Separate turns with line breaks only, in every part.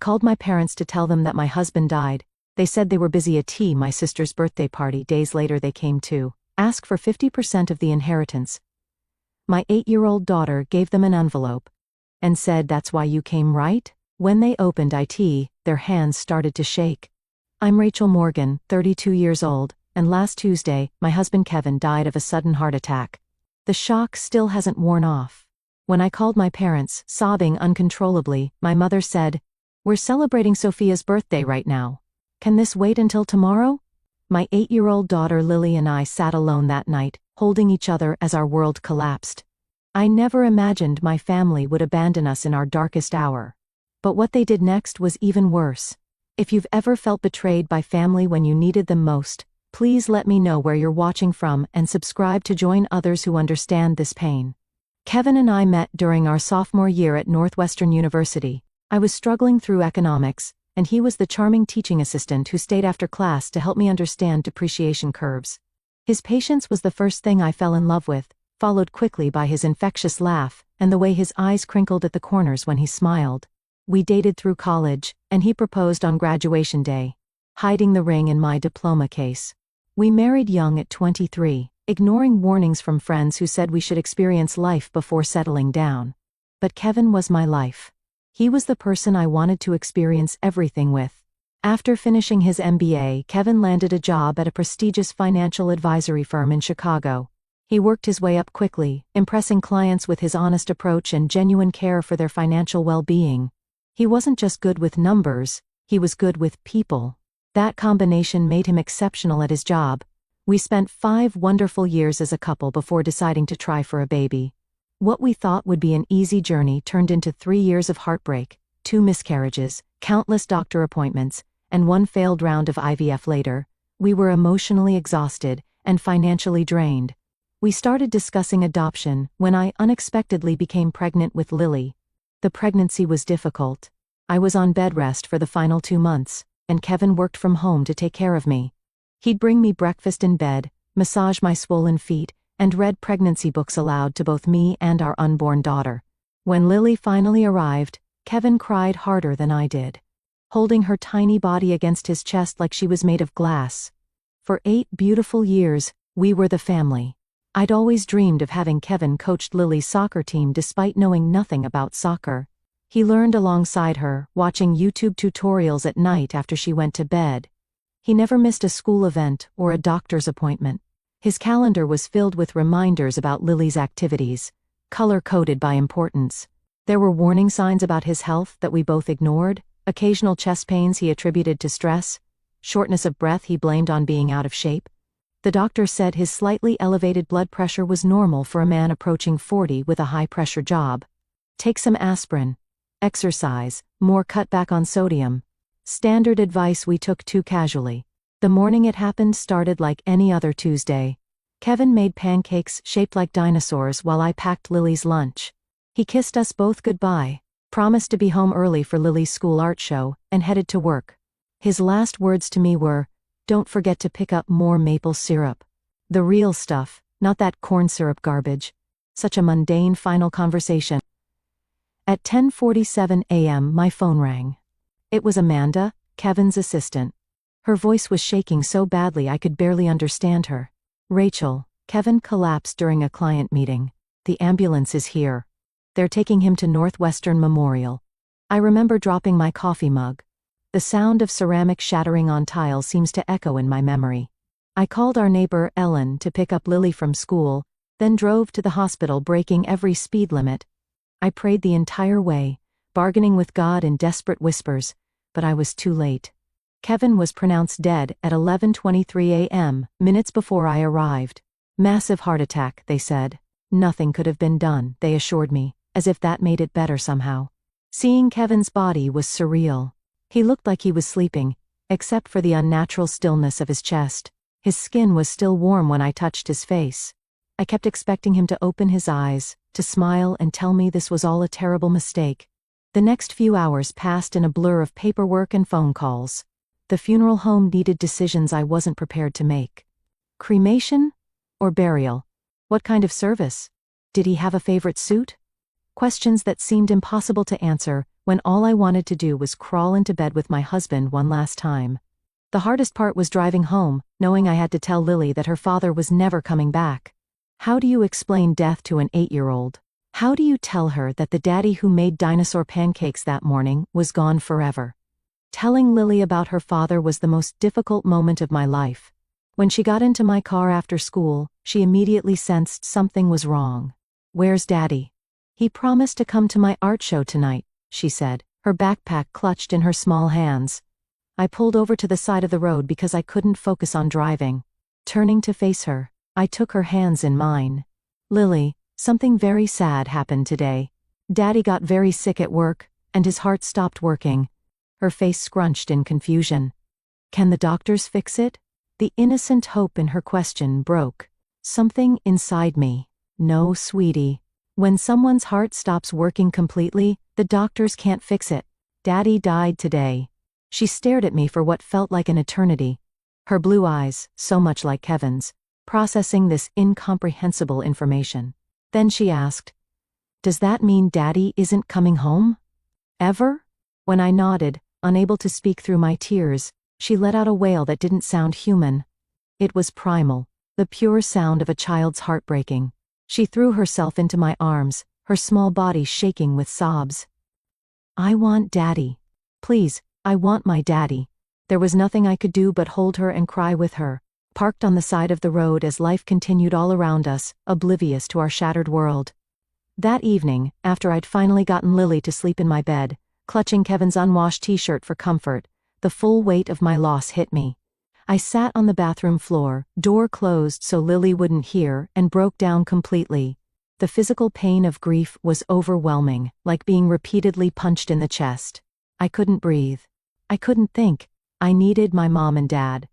called my parents to tell them that my husband died. They said they were busy at my sister's birthday party. Days later they came to ask for 50% of the inheritance. My 8-year-old daughter gave them an envelope and said, "That's why you came, right?" When they opened it, their hands started to shake. I'm Rachel Morgan, 32 years old, and last Tuesday, my husband Kevin died of a sudden heart attack. The shock still hasn't worn off. When I called my parents, sobbing uncontrollably, my mother said, "We're celebrating Sophia's birthday right now. Can this wait until tomorrow?" My 8-year-old daughter Lily and I sat alone that night, holding each other as our world collapsed. I never imagined my family would abandon us in our darkest hour. But what they did next was even worse. If you've ever felt betrayed by family when you needed them most, please let me know where you're watching from and subscribe to join others who understand this pain. Kevin and I met during our sophomore year at Northwestern University. I was struggling through economics, and he was the charming teaching assistant who stayed after class to help me understand depreciation curves. His patience was the first thing I fell in love with, followed quickly by his infectious laugh and the way his eyes crinkled at the corners when he smiled. We dated through college, and he proposed on graduation day, hiding the ring in my diploma case. We married young at 23, ignoring warnings from friends who said we should experience life before settling down. But Kevin was my life. He was the person I wanted to experience everything with. After finishing his MBA, Kevin landed a job at a prestigious financial advisory firm in Chicago. He worked his way up quickly, impressing clients with his honest approach and genuine care for their financial well-being. He wasn't just good with numbers, he was good with people. That combination made him exceptional at his job. We spent 5 wonderful years as a couple before deciding to try for a baby. What we thought would be an easy journey turned into 3 years of heartbreak, 2 miscarriages, countless doctor appointments, and 1 failed round of IVF later. We were emotionally exhausted and financially drained. We started discussing adoption when I unexpectedly became pregnant with Lily. The pregnancy was difficult. I was on bed rest for the final 2 months, and Kevin worked from home to take care of me. He'd bring me breakfast in bed, massage my swollen feet, and read pregnancy books aloud to both me and our unborn daughter. When Lily finally arrived, Kevin cried harder than I did, holding her tiny body against his chest like she was made of glass. For 8 beautiful years, we were the family. I'd always dreamed of having Kevin coach Lily's soccer team despite knowing nothing about soccer. He learned alongside her, watching YouTube tutorials at night after she went to bed. He never missed a school event or a doctor's appointment. His calendar was filled with reminders about Lily's activities, color-coded by importance. There were warning signs about his health that we both ignored, occasional chest pains he attributed to stress, shortness of breath he blamed on being out of shape. The doctor said his slightly elevated blood pressure was normal for a man approaching 40 with a high-pressure job. Take some aspirin. Exercise, more cut back on sodium. Standard advice we took too casually. The morning it happened started like any other Tuesday. Kevin made pancakes shaped like dinosaurs while I packed Lily's lunch. He kissed us both goodbye, promised to be home early for Lily's school art show, and headed to work. His last words to me were, "Don't forget to pick up more maple syrup. The real stuff, not that corn syrup garbage." Such a mundane final conversation. At 10:47 a.m. my phone rang. It was Amanda, Kevin's assistant. Her voice was shaking so badly I could barely understand her. "Rachel, Kevin collapsed during a client meeting. The ambulance is here. They're taking him to Northwestern Memorial." I remember dropping my coffee mug. The sound of ceramic shattering on tile seems to echo in my memory. I called our neighbor, Ellen, to pick up Lily from school, then drove to the hospital breaking every speed limit. I prayed the entire way, bargaining with God in desperate whispers, but I was too late. Kevin was pronounced dead at 11:23 a.m., minutes before I arrived. "Massive heart attack," they said. Nothing could have been done, they assured me, as if that made it better somehow. Seeing Kevin's body was surreal. He looked like he was sleeping, except for the unnatural stillness of his chest. His skin was still warm when I touched his face. I kept expecting him to open his eyes, to smile and tell me this was all a terrible mistake. The next few hours passed in a blur of paperwork and phone calls. The funeral home needed decisions I wasn't prepared to make. Cremation? Or burial? What kind of service? Did he have a favorite suit? Questions that seemed impossible to answer when all I wanted to do was crawl into bed with my husband one last time. The hardest part was driving home, knowing I had to tell Lily that her father was never coming back. How do you explain death to an 8-year-old? How do you tell her that the daddy who made dinosaur pancakes that morning was gone forever? Telling Lily about her father was the most difficult moment of my life. When she got into my car after school, she immediately sensed something was wrong. "Where's Daddy?" "He promised to come to my art show tonight," she said, her backpack clutched in her small hands. I pulled over to the side of the road because I couldn't focus on driving. Turning to face her, I took her hands in mine. "Lily, something very sad happened today. Daddy got very sick at work, and his heart stopped working." Her face scrunched in confusion. "Can the doctors fix it?" The innocent hope in her question broke. Something inside me. "No, sweetie. When someone's heart stops working completely, the doctors can't fix it. Daddy died today." She stared at me for what felt like an eternity. Her blue eyes, so much like Kevin's, processing this incomprehensible information. Then she asked, "Does that mean Daddy isn't coming home? Ever?" When I nodded, unable to speak through my tears, she let out a wail that didn't sound human. It was primal, the pure sound of a child's heart breaking. She threw herself into my arms, her small body shaking with sobs. "I want Daddy. Please, I want my Daddy." There was nothing I could do but hold her and cry with her, parked on the side of the road as life continued all around us, oblivious to our shattered world. That evening, after I'd finally gotten Lily to sleep in my bed, clutching Kevin's unwashed t-shirt for comfort, the full weight of my loss hit me. I sat on the bathroom floor, door closed so Lily wouldn't hear, and broke down completely. The physical pain of grief was overwhelming, like being repeatedly punched in the chest. I couldn't breathe. I couldn't think. I needed my mom and dad.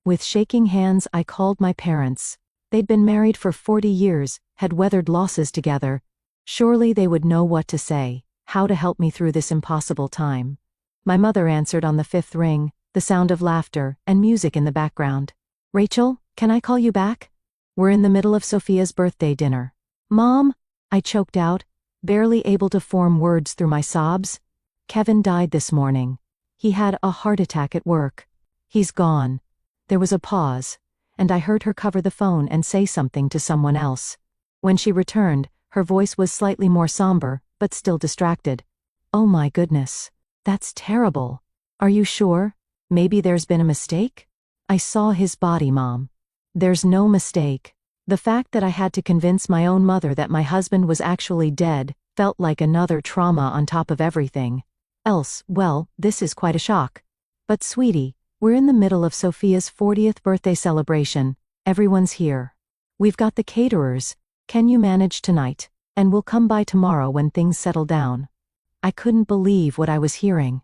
With shaking hands, I called my parents. They'd been married for 40 years, had weathered losses together. Surely they would know what to say, how to help me through this impossible time. My mother answered on the 5th ring, the sound of laughter and music in the background. "Rachel, can I call you back? We're in the middle of Sophia's birthday dinner." "Mom?" I choked out, barely able to form words through my sobs. "Kevin died this morning. He had a heart attack at work. He's gone." There was a pause, and I heard her cover the phone and say something to someone else. When she returned, her voice was slightly more somber, but still distracted. "Oh my goodness. That's terrible. Are you sure? Maybe there's been a mistake?" "I saw his body, Mom. There's no mistake." The fact that I had to convince my own mother that my husband was actually dead felt like another trauma on top of everything else. "Well, this is quite a shock. But sweetie, we're in the middle of Sophia's 40th birthday celebration. Everyone's here. We've got the caterers. Can you manage tonight? And we'll come by tomorrow when things settle down." I couldn't believe what I was hearing.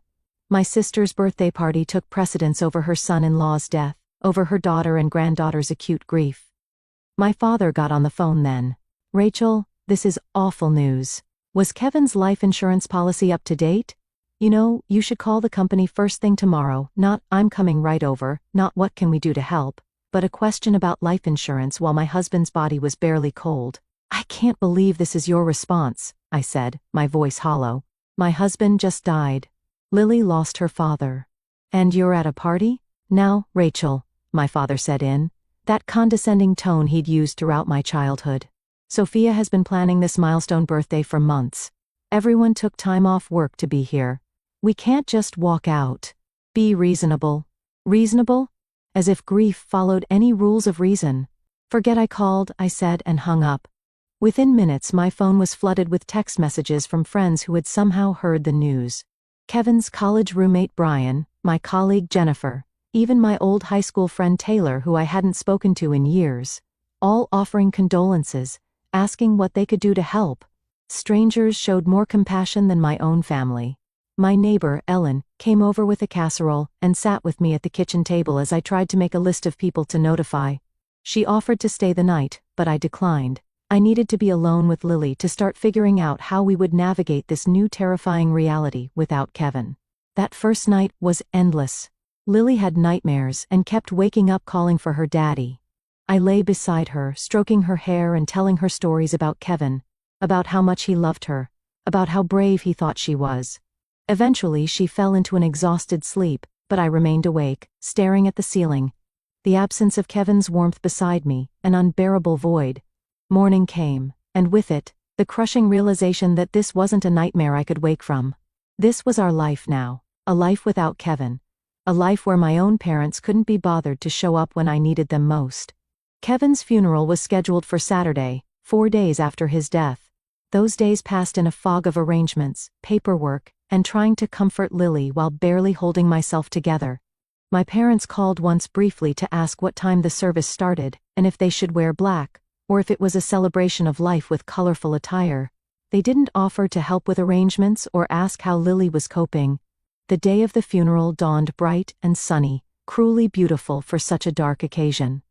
My sister's birthday party took precedence over her son-in-law's death, over her daughter and granddaughter's acute grief. My father got on the phone then. "Rachel, this is awful news. Was Kevin's life insurance policy up to date? You know, you should call the company first thing tomorrow, not 'I'm coming right over,' not 'what can we do to help,' but a question about life insurance while my husband's body was barely cold." "I can't believe this is your response," I said, my voice hollow. "My husband just died. Lily lost her father. And you're at a party? Now, Rachel," my father said in that condescending tone he'd used throughout my childhood. "Sophia has been planning this milestone birthday for months. Everyone took time off work to be here. We can't just walk out. Be reasonable." "Reasonable?" As if grief followed any rules of reason. "Forget I called," I said and hung up. Within minutes my phone was flooded with text messages from friends who had somehow heard the news. Kevin's college roommate Brian, my colleague Jennifer, even my old high school friend Taylor who I hadn't spoken to in years, all offering condolences, asking what they could do to help. Strangers showed more compassion than my own family. My neighbor, Ellen, came over with a casserole and sat with me at the kitchen table as I tried to make a list of people to notify. She offered to stay the night, but I declined. I needed to be alone with Lily to start figuring out how we would navigate this new terrifying reality without Kevin. That first night was endless. Lily had nightmares and kept waking up calling for her daddy. I lay beside her, stroking her hair and telling her stories about Kevin, about how much he loved her, about how brave he thought she was. Eventually she fell into an exhausted sleep, but I remained awake, staring at the ceiling. The absence of Kevin's warmth beside me, an unbearable void. Morning came, and with it, the crushing realization that this wasn't a nightmare I could wake from. This was our life now, a life without Kevin. A life where my own parents couldn't be bothered to show up when I needed them most. Kevin's funeral was scheduled for Saturday, 4 days after his death. Those days passed in a fog of arrangements, paperwork, and trying to comfort Lily while barely holding myself together. My parents called once briefly to ask what time the service started, and if they should wear black, or if it was a celebration of life with colorful attire. They didn't offer to help with arrangements or ask how Lily was coping. The day of the funeral dawned bright and sunny, cruelly beautiful for such a dark occasion.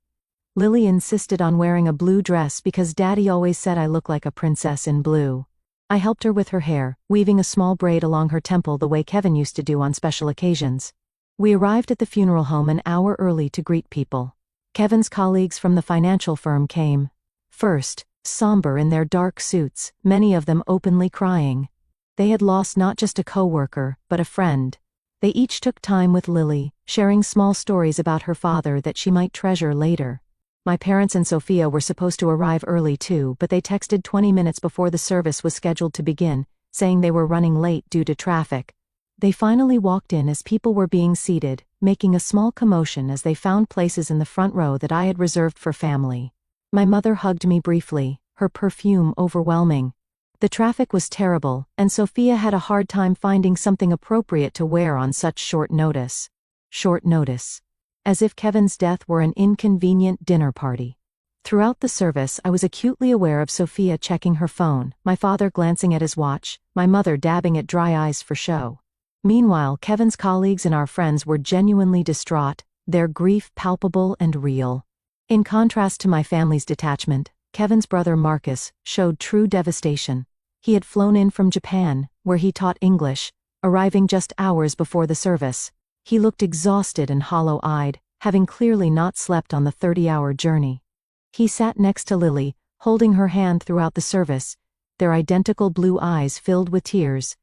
Lily insisted on wearing a blue dress because Daddy always said I look like a princess in blue. I helped her with her hair, weaving a small braid along her temple the way Kevin used to do on special occasions. We arrived at the funeral home an hour early to greet people. Kevin's colleagues from the financial firm came. First, somber in their dark suits, many of them openly crying. They had lost not just a co-worker, but a friend. They each took time with Lily, sharing small stories about her father that she might treasure later. My parents and Sophia were supposed to arrive early too, but they texted 20 minutes before the service was scheduled to begin, saying they were running late due to traffic. They finally walked in as people were being seated, making a small commotion as they found places in the front row that I had reserved for family. My mother hugged me briefly, her perfume overwhelming. The traffic was terrible, and Sophia had a hard time finding something appropriate to wear on such short notice. Short notice. As if Kevin's death were an inconvenient dinner party. Throughout the service I was acutely aware of Sophia checking her phone, my father glancing at his watch, my mother dabbing at dry eyes for show. Meanwhile, Kevin's colleagues and our friends were genuinely distraught, their grief palpable and real. In contrast to my family's detachment, Kevin's brother Marcus showed true devastation. He had flown in from Japan, where he taught English, arriving just hours before the service. He looked exhausted and hollow-eyed, having clearly not slept on the 30-hour journey. He sat next to Lily, holding her hand throughout the service, their identical blue eyes filled with tears.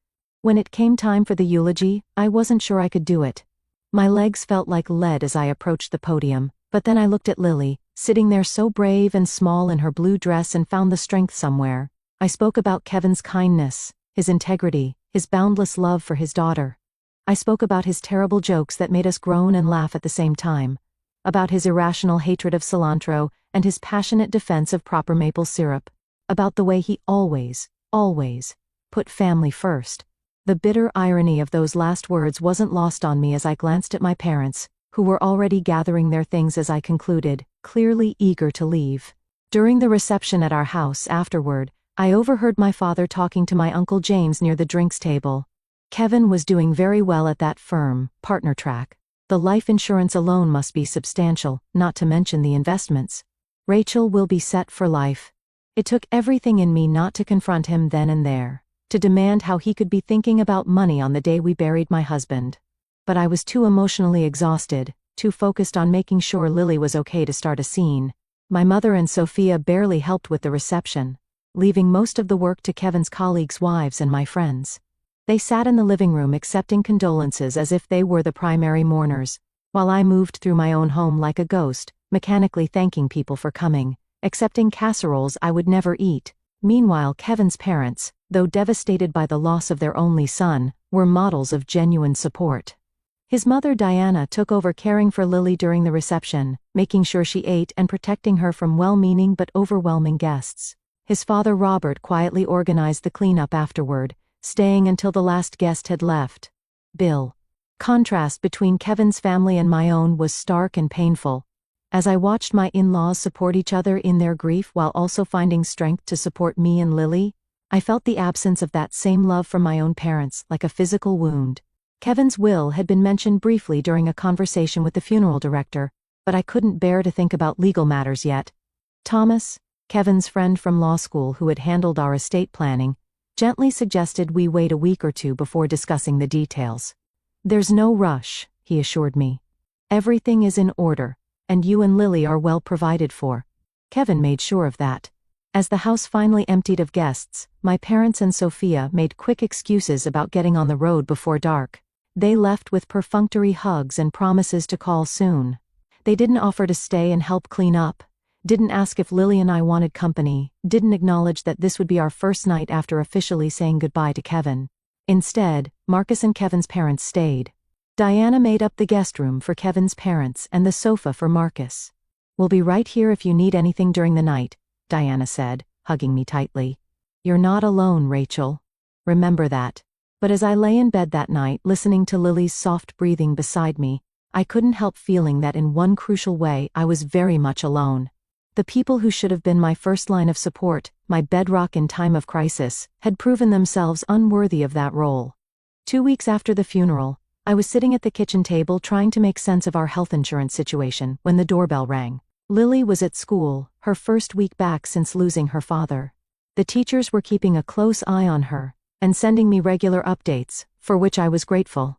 When it came time for the eulogy, I wasn't sure I could do it. My legs felt like lead as I approached the podium, but then I looked at Lily, sitting there so brave and small in her blue dress, and found the strength somewhere. I spoke about Kevin's kindness, his integrity, his boundless love for his daughter. I spoke about his terrible jokes that made us groan and laugh at the same time. About his irrational hatred of cilantro and his passionate defense of proper maple syrup. About the way he always put family first. The bitter irony of those last words wasn't lost on me as I glanced at my parents, who were already gathering their things as I concluded, clearly eager to leave. During the reception at our house afterward, I overheard my father talking to my Uncle James near the drinks table. Kevin was doing very well at that firm, partner track. The life insurance alone must be substantial, not to mention the investments. Rachel will be set for life. It took everything in me not to confront him then and there, to demand how he could be thinking about money on the day we buried my husband. But I was too emotionally exhausted, too focused on making sure Lily was okay to start a scene. My mother and Sophia barely helped with the reception, leaving most of the work to Kevin's colleagues' wives and my friends. They sat in the living room accepting condolences as if they were the primary mourners, while I moved through my own home like a ghost, mechanically thanking people for coming, accepting casseroles I would never eat. Meanwhile, Kevin's parents, though devastated by the loss of their only son, were models of genuine support. His mother Diana took over caring for Lily during the reception, making sure she ate and protecting her from well-meaning but overwhelming guests. His father Robert quietly organized the cleanup afterward, staying until the last guest had left. Bill. Contrast between Kevin's family and my own was stark and painful. As I watched my in-laws support each other in their grief while also finding strength to support me and Lily, I felt the absence of that same love from my own parents like a physical wound. Kevin's will had been mentioned briefly during a conversation with the funeral director, but I couldn't bear to think about legal matters yet. Thomas, Kevin's friend from law school who had handled our estate planning, gently suggested we wait a week or two before discussing the details. "There's no rush," he assured me. "Everything is in order, and you and Lily are well provided for." Kevin made sure of that. As the house finally emptied of guests, my parents and Sophia made quick excuses about getting on the road before dark. They left with perfunctory hugs and promises to call soon. They didn't offer to stay and help clean up, didn't ask if Lily and I wanted company, didn't acknowledge that this would be our first night after officially saying goodbye to Kevin. Instead, Marcus and Kevin's parents stayed. Diana made up the guest room for Kevin's parents and the sofa for Marcus. "We'll be right here if you need anything during the night," Diana said, hugging me tightly. "You're not alone, Rachel. Remember that." But as I lay in bed that night listening to Lily's soft breathing beside me, I couldn't help feeling that in one crucial way I was very much alone. The people who should have been my first line of support, my bedrock in time of crisis, had proven themselves unworthy of that role. 2 weeks after the funeral, I was sitting at the kitchen table trying to make sense of our health insurance situation when the doorbell rang. Lily was at school, her first week back since losing her father. The teachers were keeping a close eye on her and sending me regular updates, for which I was grateful.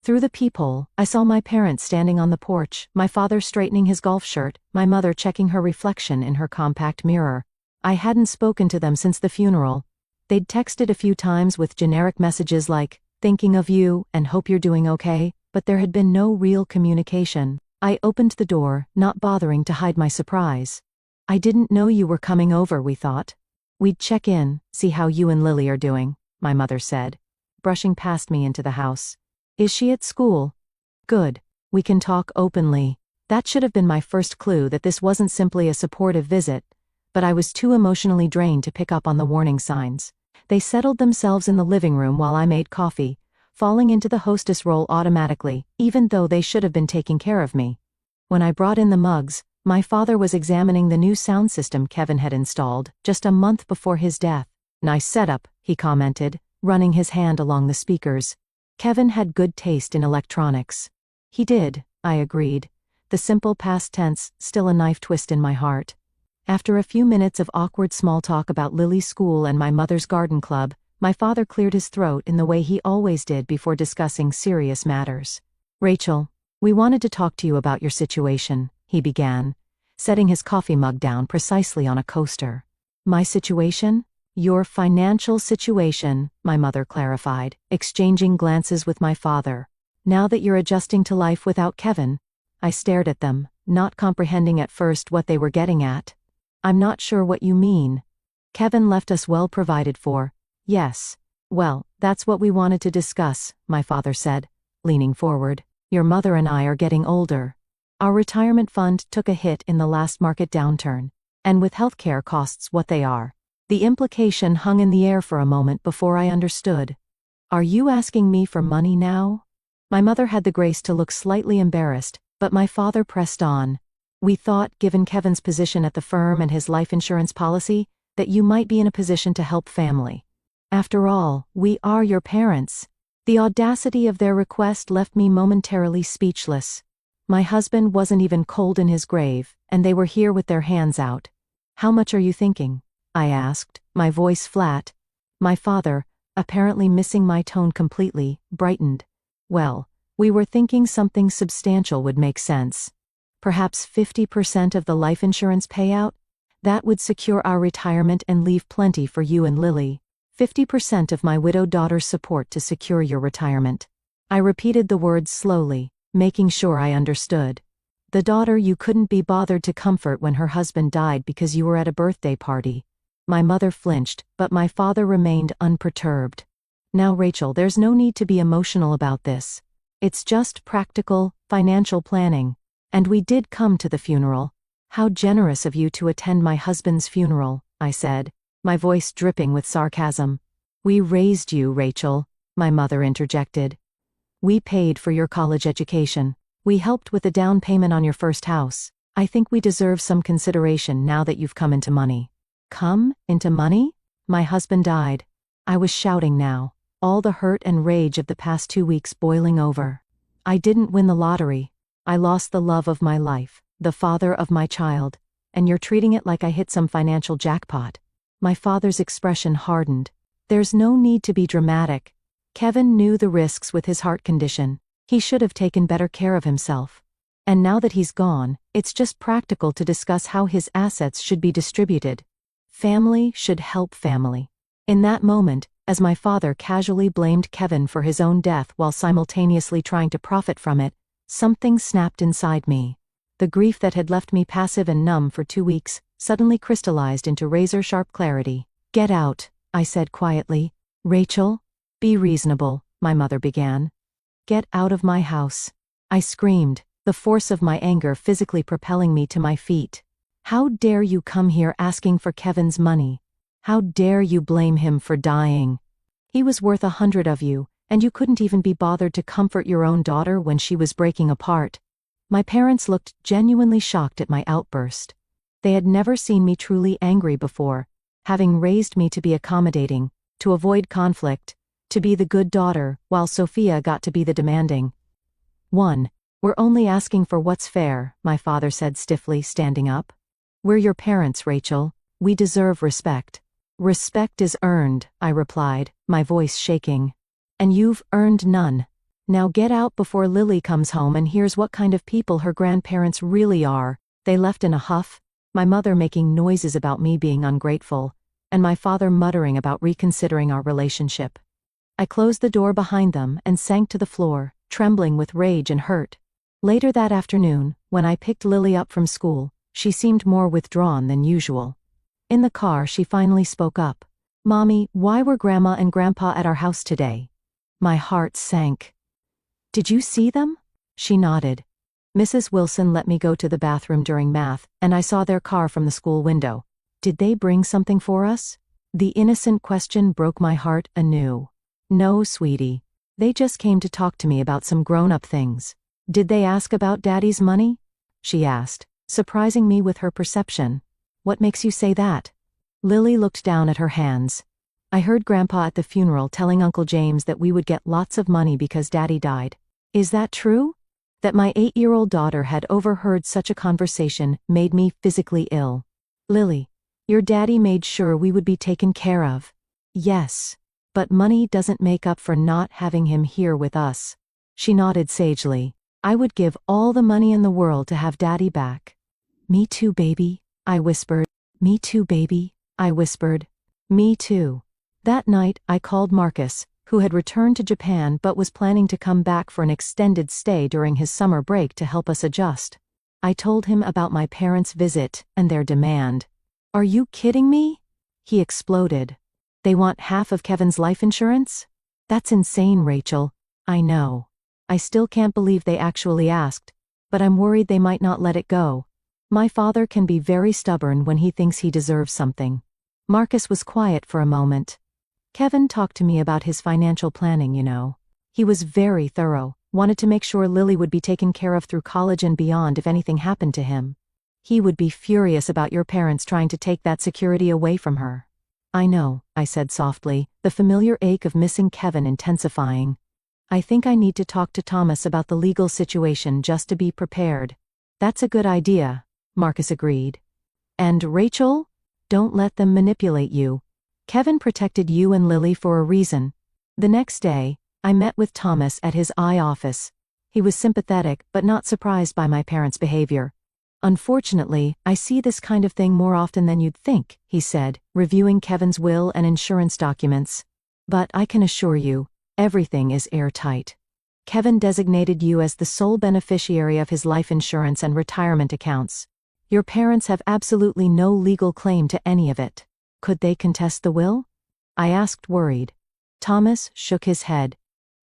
Through the peephole, I saw my parents standing on the porch, my father straightening his golf shirt, my mother checking her reflection in her compact mirror. I hadn't spoken to them since the funeral. They'd texted a few times with generic messages like, "Thinking of you and hope you're doing okay," but there had been no real communication. I opened the door, not bothering to hide my surprise. "I didn't know you were coming over," we thought. "We'd check in, see how you and Lily are doing," my mother said, brushing past me into the house. "Is she at school?" "Good. We can talk openly." That should have been my first clue that this wasn't simply a supportive visit, but I was too emotionally drained to pick up on the warning signs. They settled themselves in the living room while I made coffee, falling into the hostess role automatically, even though they should have been taking care of me. When I brought in the mugs, my father was examining the new sound system Kevin had installed just a month before his death. "Nice setup," he commented, running his hand along the speakers. Kevin had good taste in electronics. He did, I agreed, the simple past tense still a knife twist in my heart. After a few minutes of awkward small talk about Lily's school and my mother's garden club, my father cleared his throat in the way he always did before discussing serious matters. "Rachel, we wanted to talk to you about your situation," he began, setting his coffee mug down precisely on a coaster. "My situation?" "Your financial situation," my mother clarified, exchanging glances with my father. "Now that you're adjusting to life without Kevin." I stared at them, not comprehending at first what they were getting at. "I'm not sure what you mean." "Kevin left us well provided for." "Yes. Well, that's what we wanted to discuss," my father said, leaning forward. "Your mother and I are getting older. Our retirement fund took a hit in the last market downturn, and with healthcare costs what they are. The implication hung in the air for a moment before I understood. "Are you asking me for money now?" My mother had the grace to look slightly embarrassed, but my father pressed on. "We thought, given Kevin's position at the firm and his life insurance policy, that you might be in a position to help family. After all, we are your parents." The audacity of their request left me momentarily speechless. My husband wasn't even cold in his grave, and they were here with their hands out. "How much are you thinking?" I asked, my voice flat. My father, apparently missing my tone completely, brightened. "Well, we were thinking something substantial would make sense. Perhaps 50% of the life insurance payout? That would secure our retirement and leave plenty for you and Lily. 50% of my widowed daughter's support to secure your retirement." I repeated the words slowly, making sure I understood. "The daughter you couldn't be bothered to comfort when her husband died because you were at a birthday party." My mother flinched, but my father remained unperturbed. "Now Rachel, there's no need to be emotional about this. It's just practical, financial planning. And we did come to the funeral. How generous of you to attend my husband's funeral," I said, my voice dripping with sarcasm. "We raised you, Rachel," my mother interjected. "We paid for your college education. We helped with the down payment on your first house. I think we deserve some consideration now that you've come into money." "Come into money?" "My husband died." I was shouting now, all the hurt and rage of the past 2 weeks boiling over. "I didn't win the lottery. I lost the love of my life, the father of my child, and you're treating it like I hit some financial jackpot." My father's expression hardened. "There's no need to be dramatic. Kevin knew the risks with his heart condition. He should have taken better care of himself. And now that he's gone, it's just practical to discuss how his assets should be distributed. Family should help family. In that moment, as my father casually blamed Kevin for his own death while simultaneously trying to profit from it, something snapped inside me. The grief that had left me passive and numb for 2 weeks suddenly crystallized into razor-sharp clarity. "Get out," I said quietly. "Rachel?" "Be reasonable," my mother began. "Get out of my house," I screamed, the force of my anger physically propelling me to my feet. "How dare you come here asking for Kevin's money? How dare you blame him for dying? He was worth 100 of you, and you couldn't even be bothered to comfort your own daughter when she was breaking apart." My parents looked genuinely shocked at my outburst. They had never seen me truly angry before, having raised me to be accommodating, to avoid conflict, to be the good daughter, while Sophia got to be the demanding one. "We're only asking for what's fair," my father said stiffly, standing up. "We're your parents, Rachel. We deserve respect." "Respect is earned," I replied, my voice shaking. "And you've earned none. Now get out before Lily comes home and hears what kind of people her grandparents really are." They left in a huff, my mother making noises about me being ungrateful, and my father muttering about reconsidering our relationship. I closed the door behind them and sank to the floor, trembling with rage and hurt. Later that afternoon, when I picked Lily up from school, she seemed more withdrawn than usual. In the car, she finally spoke up. "Mommy, why were Grandma and Grandpa at our house today?" My heart sank. "Did you see them?" She nodded. "Mrs. Wilson let me go to the bathroom during math, and I saw their car from the school window. Did they bring something for us?" The innocent question broke my heart anew. "No, sweetie. They just came to talk to me about some grown-up things." "Did they ask about Daddy's money?" she asked, surprising me with her perception. "What makes you say that?" Lily looked down at her hands. "I heard Grandpa at the funeral telling Uncle James that we would get lots of money because Daddy died." "Is that true?" That my 8-year-old daughter had overheard such a conversation made me physically ill. "Lily, your daddy made sure we would be taken care of." "Yes. But money doesn't make up for not having him here with us." She nodded sagely. "I would give all the money in the world to have Daddy back." "Me too, baby," I whispered. "Me too, baby," I whispered. "Me too." That night, I called Marcus, who had returned to Japan but was planning to come back for an extended stay during his summer break to help us adjust. I told him about my parents' visit and their demand. "Are you kidding me?" He exploded. "They want half of Kevin's life insurance? That's insane, Rachel." "I know. I still can't believe they actually asked, but I'm worried they might not let it go. My father can be very stubborn when he thinks he deserves something." Marcus was quiet for a moment. "Kevin talked to me about his financial planning, you know. He was very thorough, wanted to make sure Lily would be taken care of through college and beyond if anything happened to him. He would be furious about your parents trying to take that security away from her." "I know," I said softly, the familiar ache of missing Kevin intensifying. "I think I need to talk to Thomas about the legal situation just to be prepared." "That's a good idea," Marcus agreed. "And Rachel? Don't let them manipulate you. Kevin protected you and Lily for a reason." The next day, I met with Thomas at his eye office. He was sympathetic but not surprised by my parents' behavior. "Unfortunately, I see this kind of thing more often than you'd think," he said, reviewing Kevin's will and insurance documents. "But I can assure you, everything is airtight. Kevin designated you as the sole beneficiary of his life insurance and retirement accounts. Your parents have absolutely no legal claim to any of it. Could they contest the will?" I asked, worried. Thomas shook his head.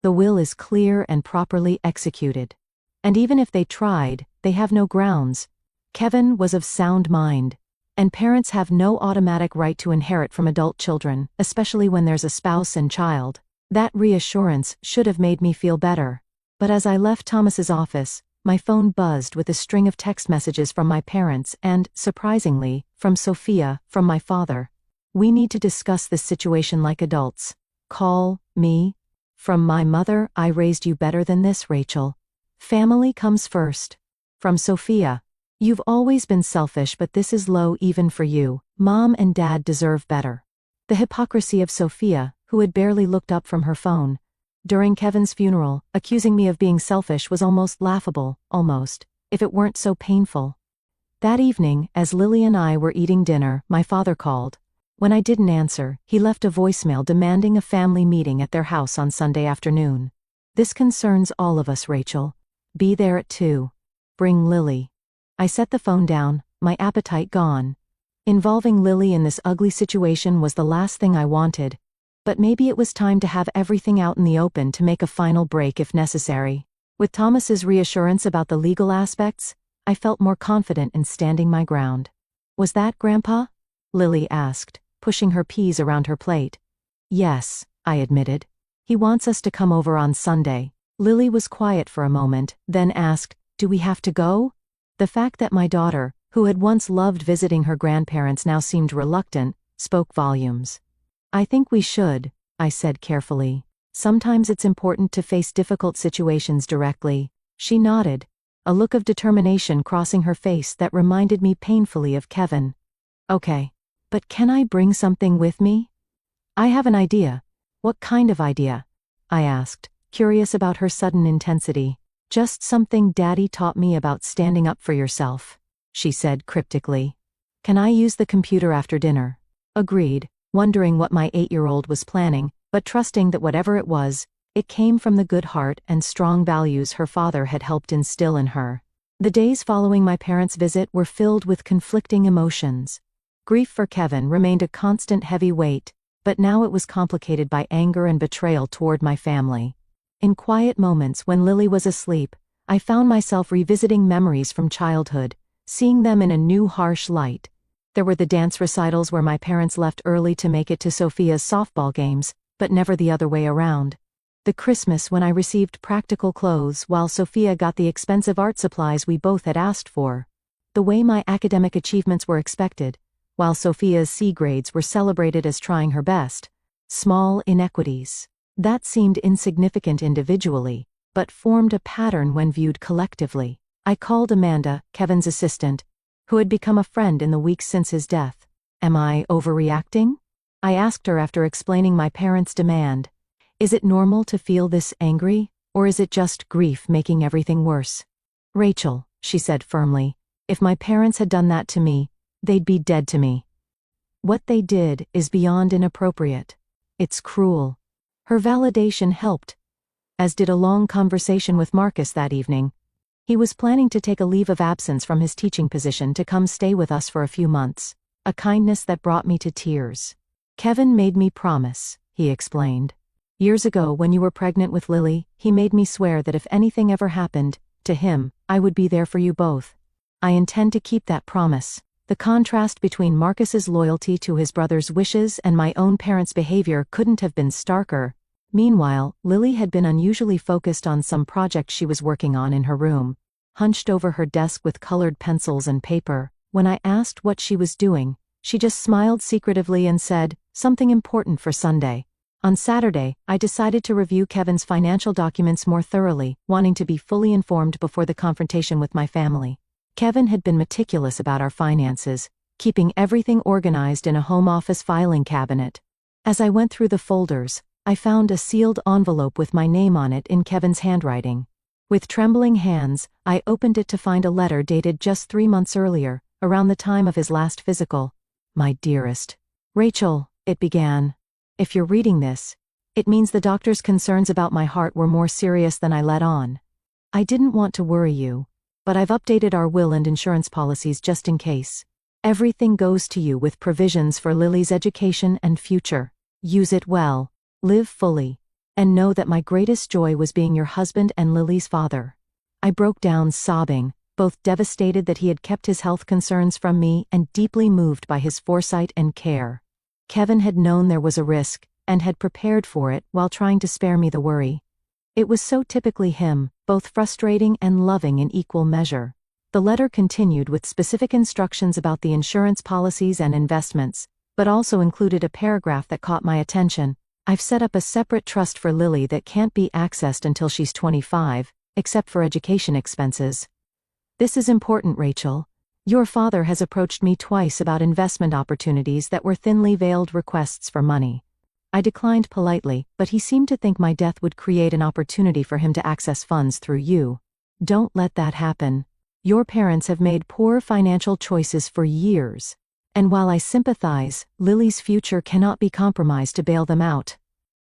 "The will is clear and properly executed. And even if they tried, they have no grounds. Kevin was of sound mind. And parents have no automatic right to inherit from adult children, especially when there's a spouse and child." That reassurance should have made me feel better. But as I left Thomas's office, my phone buzzed with a string of text messages from my parents and, surprisingly, from Sophia, from my father. "We need to discuss this situation like adults. Call me." From my mother, "I raised you better than this, Rachel. Family comes first." From Sophia, "You've always been selfish, but this is low even for you. Mom and Dad deserve better." The hypocrisy of Sophia, who had barely looked up from her phone. During Kevin's funeral, accusing me of being selfish was almost laughable, almost, if it weren't so painful. That evening, as Lily and I were eating dinner, my father called. When I didn't answer, he left a voicemail demanding a family meeting at their house on Sunday afternoon. This concerns all of us, Rachel. Be there at 2. Bring Lily. I set the phone down, my appetite gone. Involving Lily in this ugly situation was the last thing I wanted. But maybe it was time to have everything out in the open to make a final break if necessary. With Thomas's reassurance about the legal aspects, I felt more confident in standing my ground. Was that, Grandpa? Lily asked, pushing her peas around her plate. Yes, I admitted. He wants us to come over on Sunday. Lily was quiet for a moment, then asked, do we have to go? The fact that my daughter, who had once loved visiting her grandparents, now seemed reluctant, spoke volumes. I think we should, I said carefully. Sometimes it's important to face difficult situations directly. She nodded, a look of determination crossing her face that reminded me painfully of Kevin. Okay. But can I bring something with me? I have an idea. What kind of idea? I asked, curious about her sudden intensity. Just something Daddy taught me about standing up for yourself, she said cryptically. Can I use the computer after dinner? Agreed, wondering what my 8-year-old was planning, but trusting that whatever it was, it came from the good heart and strong values her father had helped instill in her. The days following my parents' visit were filled with conflicting emotions. Grief for Kevin remained a constant heavy weight, but now it was complicated by anger and betrayal toward my family. In quiet moments when Lily was asleep, I found myself revisiting memories from childhood, seeing them in a new harsh light. There were the dance recitals where my parents left early to make it to Sophia's softball games, but never the other way around. The Christmas when I received practical clothes while Sophia got the expensive art supplies we both had asked for. The way my academic achievements were expected, while Sophia's C grades were celebrated as trying her best. Small inequities. That seemed insignificant individually, but formed a pattern when viewed collectively. I called Amanda, Kevin's assistant, who had become a friend in the weeks since his death. Am I overreacting? I asked her after explaining my parents' demand. Is it normal to feel this angry, or is it just grief making everything worse? Rachel, she said firmly, if my parents had done that to me, they'd be dead to me. What they did is beyond inappropriate. It's cruel. Her validation helped, as did a long conversation with Marcus that evening. He was planning to take a leave of absence from his teaching position to come stay with us for a few months, a kindness that brought me to tears. Kevin made me promise, he explained. Years ago when you were pregnant with Lily, he made me swear that if anything ever happened to him, I would be there for you both. I intend to keep that promise. The contrast between Marcus's loyalty to his brother's wishes and my own parents' behavior couldn't have been starker. Meanwhile, Lily had been unusually focused on some project she was working on in her room, hunched over her desk with colored pencils and paper. When I asked what she was doing, she just smiled secretively and said, something important for Sunday. On Saturday, I decided to review Kevin's financial documents more thoroughly, wanting to be fully informed before the confrontation with my family. Kevin had been meticulous about our finances, keeping everything organized in a home office filing cabinet. As I went through the folders, I found a sealed envelope with my name on it in Kevin's handwriting. With trembling hands, I opened it to find a letter dated just 3 months earlier, around the time of his last physical. My dearest Rachel, it began. If you're reading this, it means the doctor's concerns about my heart were more serious than I let on. I didn't want to worry you, but I've updated our will and insurance policies just in case. Everything goes to you with provisions for Lily's education and future. Use it well, live fully, and know that my greatest joy was being your husband and Lily's father. I broke down sobbing, both devastated that he had kept his health concerns from me and deeply moved by his foresight and care. Kevin had known there was a risk, and had prepared for it while trying to spare me the worry. It was so typically him, both frustrating and loving in equal measure. The letter continued with specific instructions about the insurance policies and investments, but also included a paragraph that caught my attention. I've set up a separate trust for Lily that can't be accessed until she's 25, except for education expenses. This is important, Rachel. Your father has approached me twice about investment opportunities that were thinly veiled requests for money. I declined politely, but he seemed to think my death would create an opportunity for him to access funds through you. Don't let that happen. Your parents have made poor financial choices for years. And while I sympathize, Lily's future cannot be compromised to bail them out.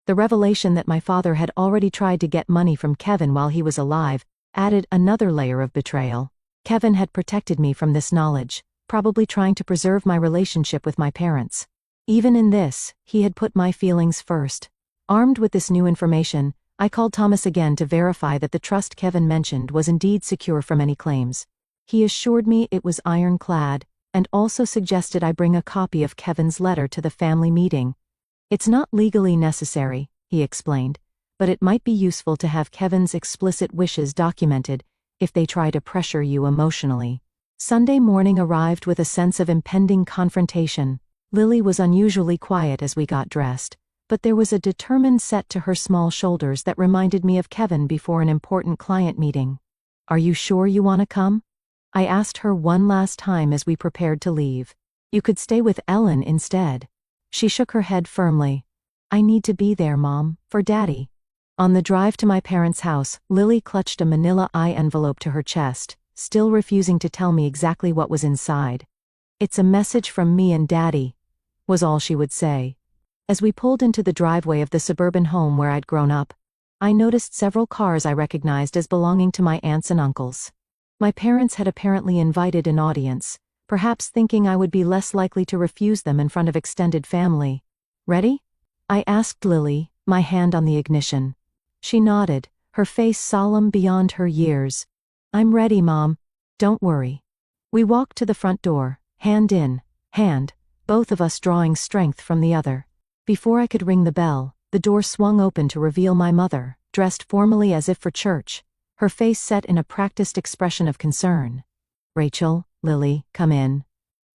The revelation that my father had already tried to get money from Kevin while he was alive added another layer of betrayal. Kevin had protected me from this knowledge, probably trying to preserve my relationship with my parents. Even in this, he had put my feelings first. Armed with this new information, I called Thomas again to verify that the trust Kevin mentioned was indeed secure from any claims. He assured me it was ironclad, and also suggested I bring a copy of Kevin's letter to the family meeting. It's not legally necessary, he explained, but it might be useful to have Kevin's explicit wishes documented if they try to pressure you emotionally. Sunday morning arrived with a sense of impending confrontation. Lily was unusually quiet as we got dressed, but there was a determined set to her small shoulders that reminded me of Kevin before an important client meeting. "Are you sure you want to come?" I asked her one last time as we prepared to leave. "You could stay with Ellen instead." She shook her head firmly. "I need to be there, Mom, for Daddy." On the drive to my parents' house, Lily clutched a manila envelope to her chest, still refusing to tell me exactly what was inside. "It's a message from me and Daddy," was all she would say. As we pulled into the driveway of the suburban home where I'd grown up, I noticed several cars I recognized as belonging to my aunts and uncles. My parents had apparently invited an audience, perhaps thinking I would be less likely to refuse them in front of extended family. "Ready?" I asked Lily, my hand on the ignition. She nodded, her face solemn beyond her years. "I'm ready, Mom. Don't worry." We walked to the front door, hand in hand, both of us drawing strength from the other. Before I could ring the bell, the door swung open to reveal my mother, dressed formally as if for church, her face set in a practiced expression of concern. "Rachel, Lily, come in.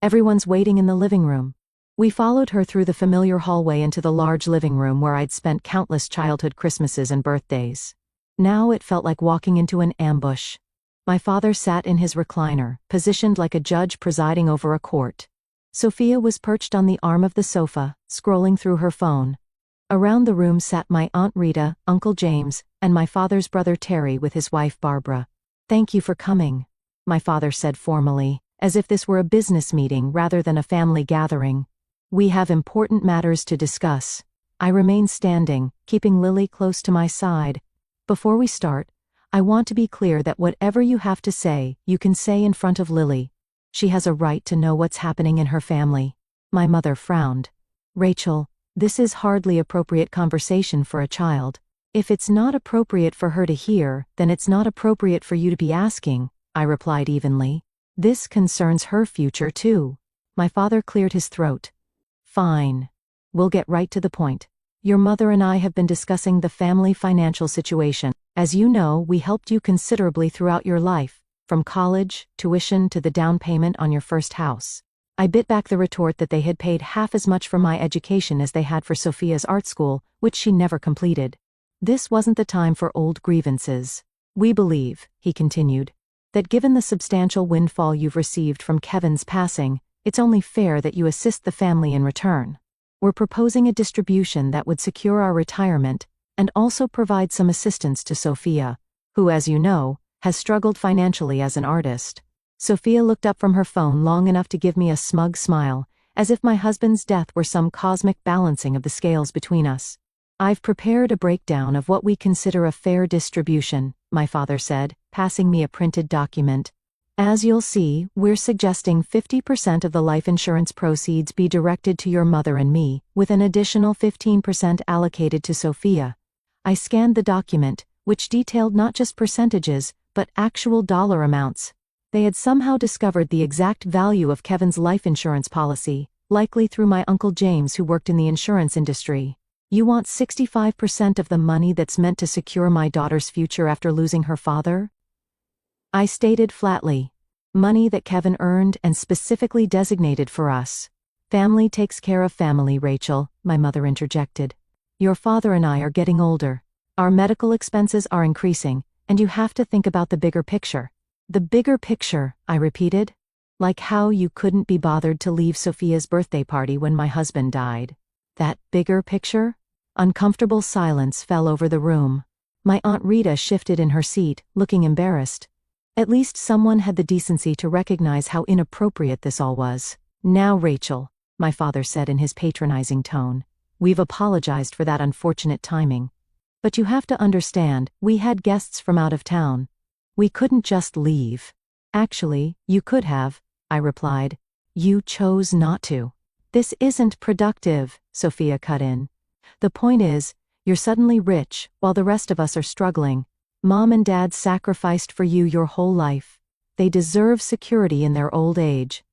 Everyone's waiting in the living room." We followed her through the familiar hallway into the large living room where I'd spent countless childhood Christmases and birthdays. Now it felt like walking into an ambush. My father sat in his recliner, positioned like a judge presiding over a court. Sophia was perched on the arm of the sofa, scrolling through her phone. Around the room sat my Aunt Rita, Uncle James, and my father's brother Terry with his wife Barbara. "Thank you for coming," my father said formally, as if this were a business meeting rather than a family gathering. "We have important matters to discuss." I remained standing, keeping Lily close to my side. "Before we start, I want to be clear that whatever you have to say, you can say in front of Lily. She has a right to know what's happening in her family." My mother frowned. "Rachel, this is hardly appropriate conversation for a child. If it's not appropriate for her to hear, then it's not appropriate for you to be asking," I replied evenly. "This concerns her future too." My father cleared his throat. "Fine. We'll get right to the point. Your mother and I have been discussing the family financial situation. As you know, we helped you considerably throughout your life, from college, tuition to the down payment on your first house." I bit back the retort that they had paid half as much for my education as they had for Sophia's art school, which she never completed. This wasn't the time for old grievances. "We believe," he continued, "that given the substantial windfall you've received from Kevin's passing, it's only fair that you assist the family in return. We're proposing a distribution that would secure our retirement and also provide some assistance to Sophia, who, as you know, has struggled financially as an artist." Sophia looked up from her phone long enough to give me a smug smile, as if my husband's death were some cosmic balancing of the scales between us. "I've prepared a breakdown of what we consider a fair distribution," my father said, passing me a printed document. "As you'll see, we're suggesting 50% of the life insurance proceeds be directed to your mother and me, with an additional 15% allocated to Sophia." I scanned the document, which detailed not just percentages, but actual dollar amounts. They had somehow discovered the exact value of Kevin's life insurance policy, likely through my Uncle James, who worked in the insurance industry. "You want 65% of the money that's meant to secure my daughter's future after losing her father?" I stated flatly. "Money that Kevin earned and specifically designated for us." "Family takes care of family, Rachel," my mother interjected. "Your father and I are getting older. Our medical expenses are increasing, and you have to think about the bigger picture." "The bigger picture," I repeated. "Like how you couldn't be bothered to leave Sophia's birthday party when my husband died. That bigger picture?" Uncomfortable silence fell over the room. My Aunt Rita shifted in her seat, looking embarrassed. At least someone had the decency to recognize how inappropriate this all was. "Now, Rachel," my father said in his patronizing tone, "we've apologized for that unfortunate timing. But you have to understand, we had guests from out of town. We couldn't just leave." "Actually, you could have," I replied. "You chose not to." "This isn't productive," Sophia cut in. "The point is, you're suddenly rich, while the rest of us are struggling. Mom and Dad sacrificed for you your whole life. They deserve security in their old age."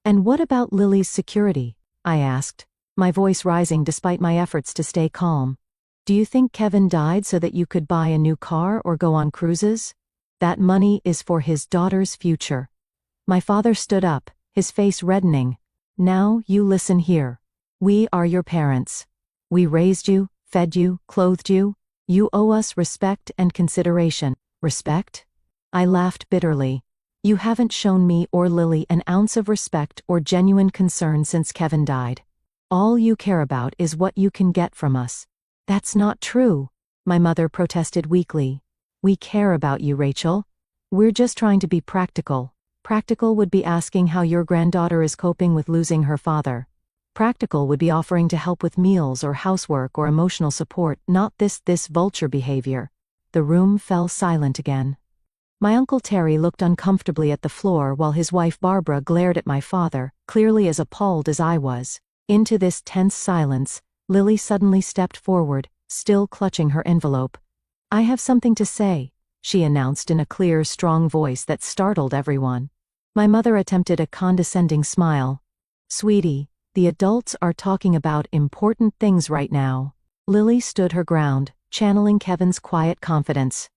"And what about Lily's security?" I asked, my voice rising despite my efforts to stay calm. "Do you think Kevin died so that you could buy a new car or go on cruises? That money is for his daughter's future." My father stood up, his face reddening. "Now, you listen here. We are your parents. We raised you, fed you, clothed you. You owe us respect and consideration." "Respect?" I laughed bitterly. "You haven't shown me or Lily an ounce of respect or genuine concern since Kevin died. All you care about is what you can get from us." "That's not true," my mother protested weakly. "We care about you, Rachel. We're just trying to be practical." "Practical would be asking how your granddaughter is coping with losing her father. Practical would be offering to help with meals or housework or emotional support, not this vulture behavior." The room fell silent again. My Uncle Terry looked uncomfortably at the floor while his wife Barbara glared at my father, clearly as appalled as I was. Into this tense silence, Lily suddenly stepped forward, still clutching her envelope. "I have something to say," she announced in a clear, strong voice that startled everyone. My mother attempted a condescending smile. "Sweetie, the adults are talking about important things right now." Lily stood her ground, channeling Kevin's quiet confidence.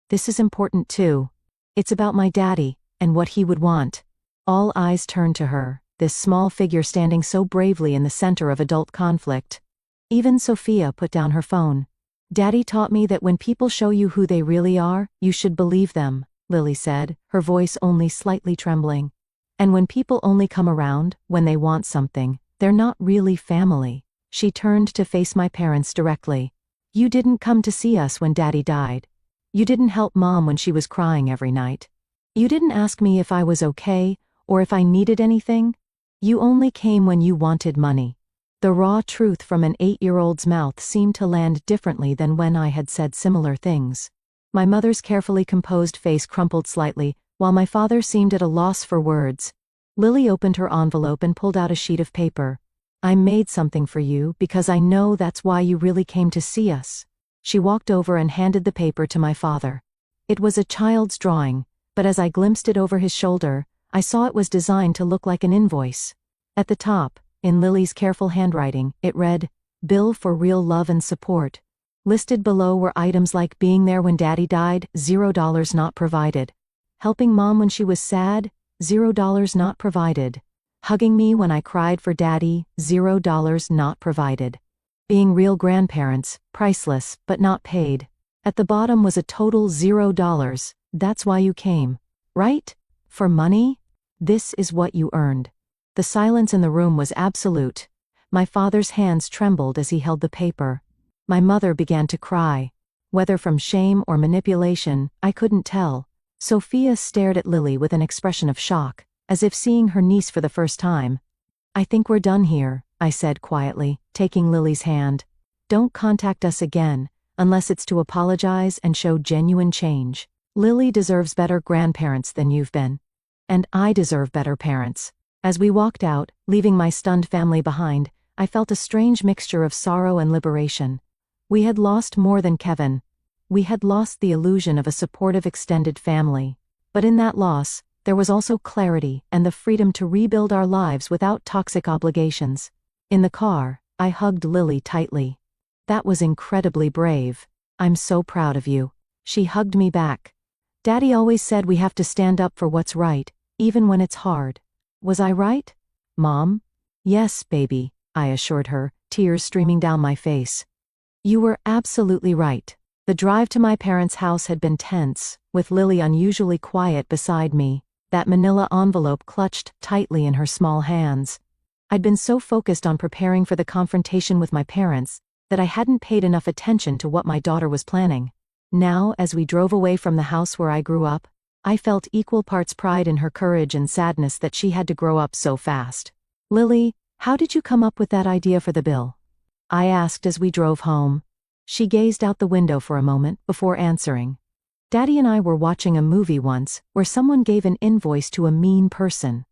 "This is important too. It's about my daddy, and what he would want." All eyes turned to her, this small figure standing so bravely in the center of adult conflict. Even Sophia put down her phone. "Daddy taught me that when people show you who they really are, you should believe them," Lily said, her voice only slightly trembling. "And when people only come around when they want something, they're not really family." She turned to face my parents directly. "You didn't come to see us when Daddy died. You didn't help Mom when she was crying every night. You didn't ask me if I was okay, or if I needed anything. You only came when you wanted money." The raw truth from an 8-year-old's mouth seemed to land differently than when I had said similar things. My mother's carefully composed face crumpled slightly, while my father seemed at a loss for words. Lily opened her envelope and pulled out a sheet of paper. "I made something for you because I know that's why you really came to see us." She walked over and handed the paper to my father. It was a child's drawing, but as I glimpsed it over his shoulder, I saw it was designed to look like an invoice. At the top, in Lily's careful handwriting, it read, "Bill for real love and support." Listed below were items like being there when Daddy died, $0 not provided. Helping Mom when she was sad, $0 not provided. Hugging me when I cried for Daddy, $0 not provided. Being real grandparents, priceless, but not paid. At the bottom was a total $0. "That's why you came. Right? For money? This is what you earned." The silence in the room was absolute. My father's hands trembled as he held the paper. My mother began to cry. Whether from shame or manipulation, I couldn't tell. Sophia stared at Lily with an expression of shock, as if seeing her niece for the first time. "I think we're done here," I said quietly, taking Lily's hand. "Don't contact us again, unless it's to apologize and show genuine change. Lily deserves better grandparents than you've been. And I deserve better parents." As we walked out, leaving my stunned family behind, I felt a strange mixture of sorrow and liberation. We had lost more than Kevin. We had lost the illusion of a supportive extended family. But in that loss, there was also clarity and the freedom to rebuild our lives without toxic obligations. In the car, I hugged Lily tightly. "That was incredibly brave. I'm so proud of you." She hugged me back. "Daddy always said we have to stand up for what's right, even when it's hard. Was I right, Mom?" "Yes, baby," I assured her, tears streaming down my face. "You were absolutely right." The drive to my parents' house had been tense, with Lily unusually quiet beside me, that manila envelope clutched tightly in her small hands. I'd been so focused on preparing for the confrontation with my parents that I hadn't paid enough attention to what my daughter was planning. Now, as we drove away from the house where I grew up, I felt equal parts pride in her courage and sadness that she had to grow up so fast. "Lily, how did you come up with that idea for the bill?" I asked as we drove home. She gazed out the window for a moment before answering. "Daddy and I were watching a movie once where someone gave an invoice to a mean person.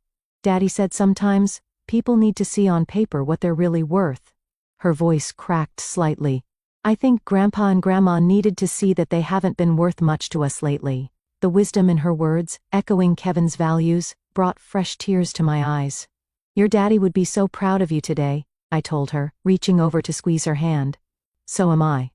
Daddy said sometimes people need to see on paper what they're really worth." Her voice cracked slightly. "I think Grandpa and Grandma needed to see that they haven't been worth much to us lately." The wisdom in her words, echoing Kevin's values, brought fresh tears to my eyes. "Your daddy would be so proud of you today," I told her, reaching over to squeeze her hand. "So am I."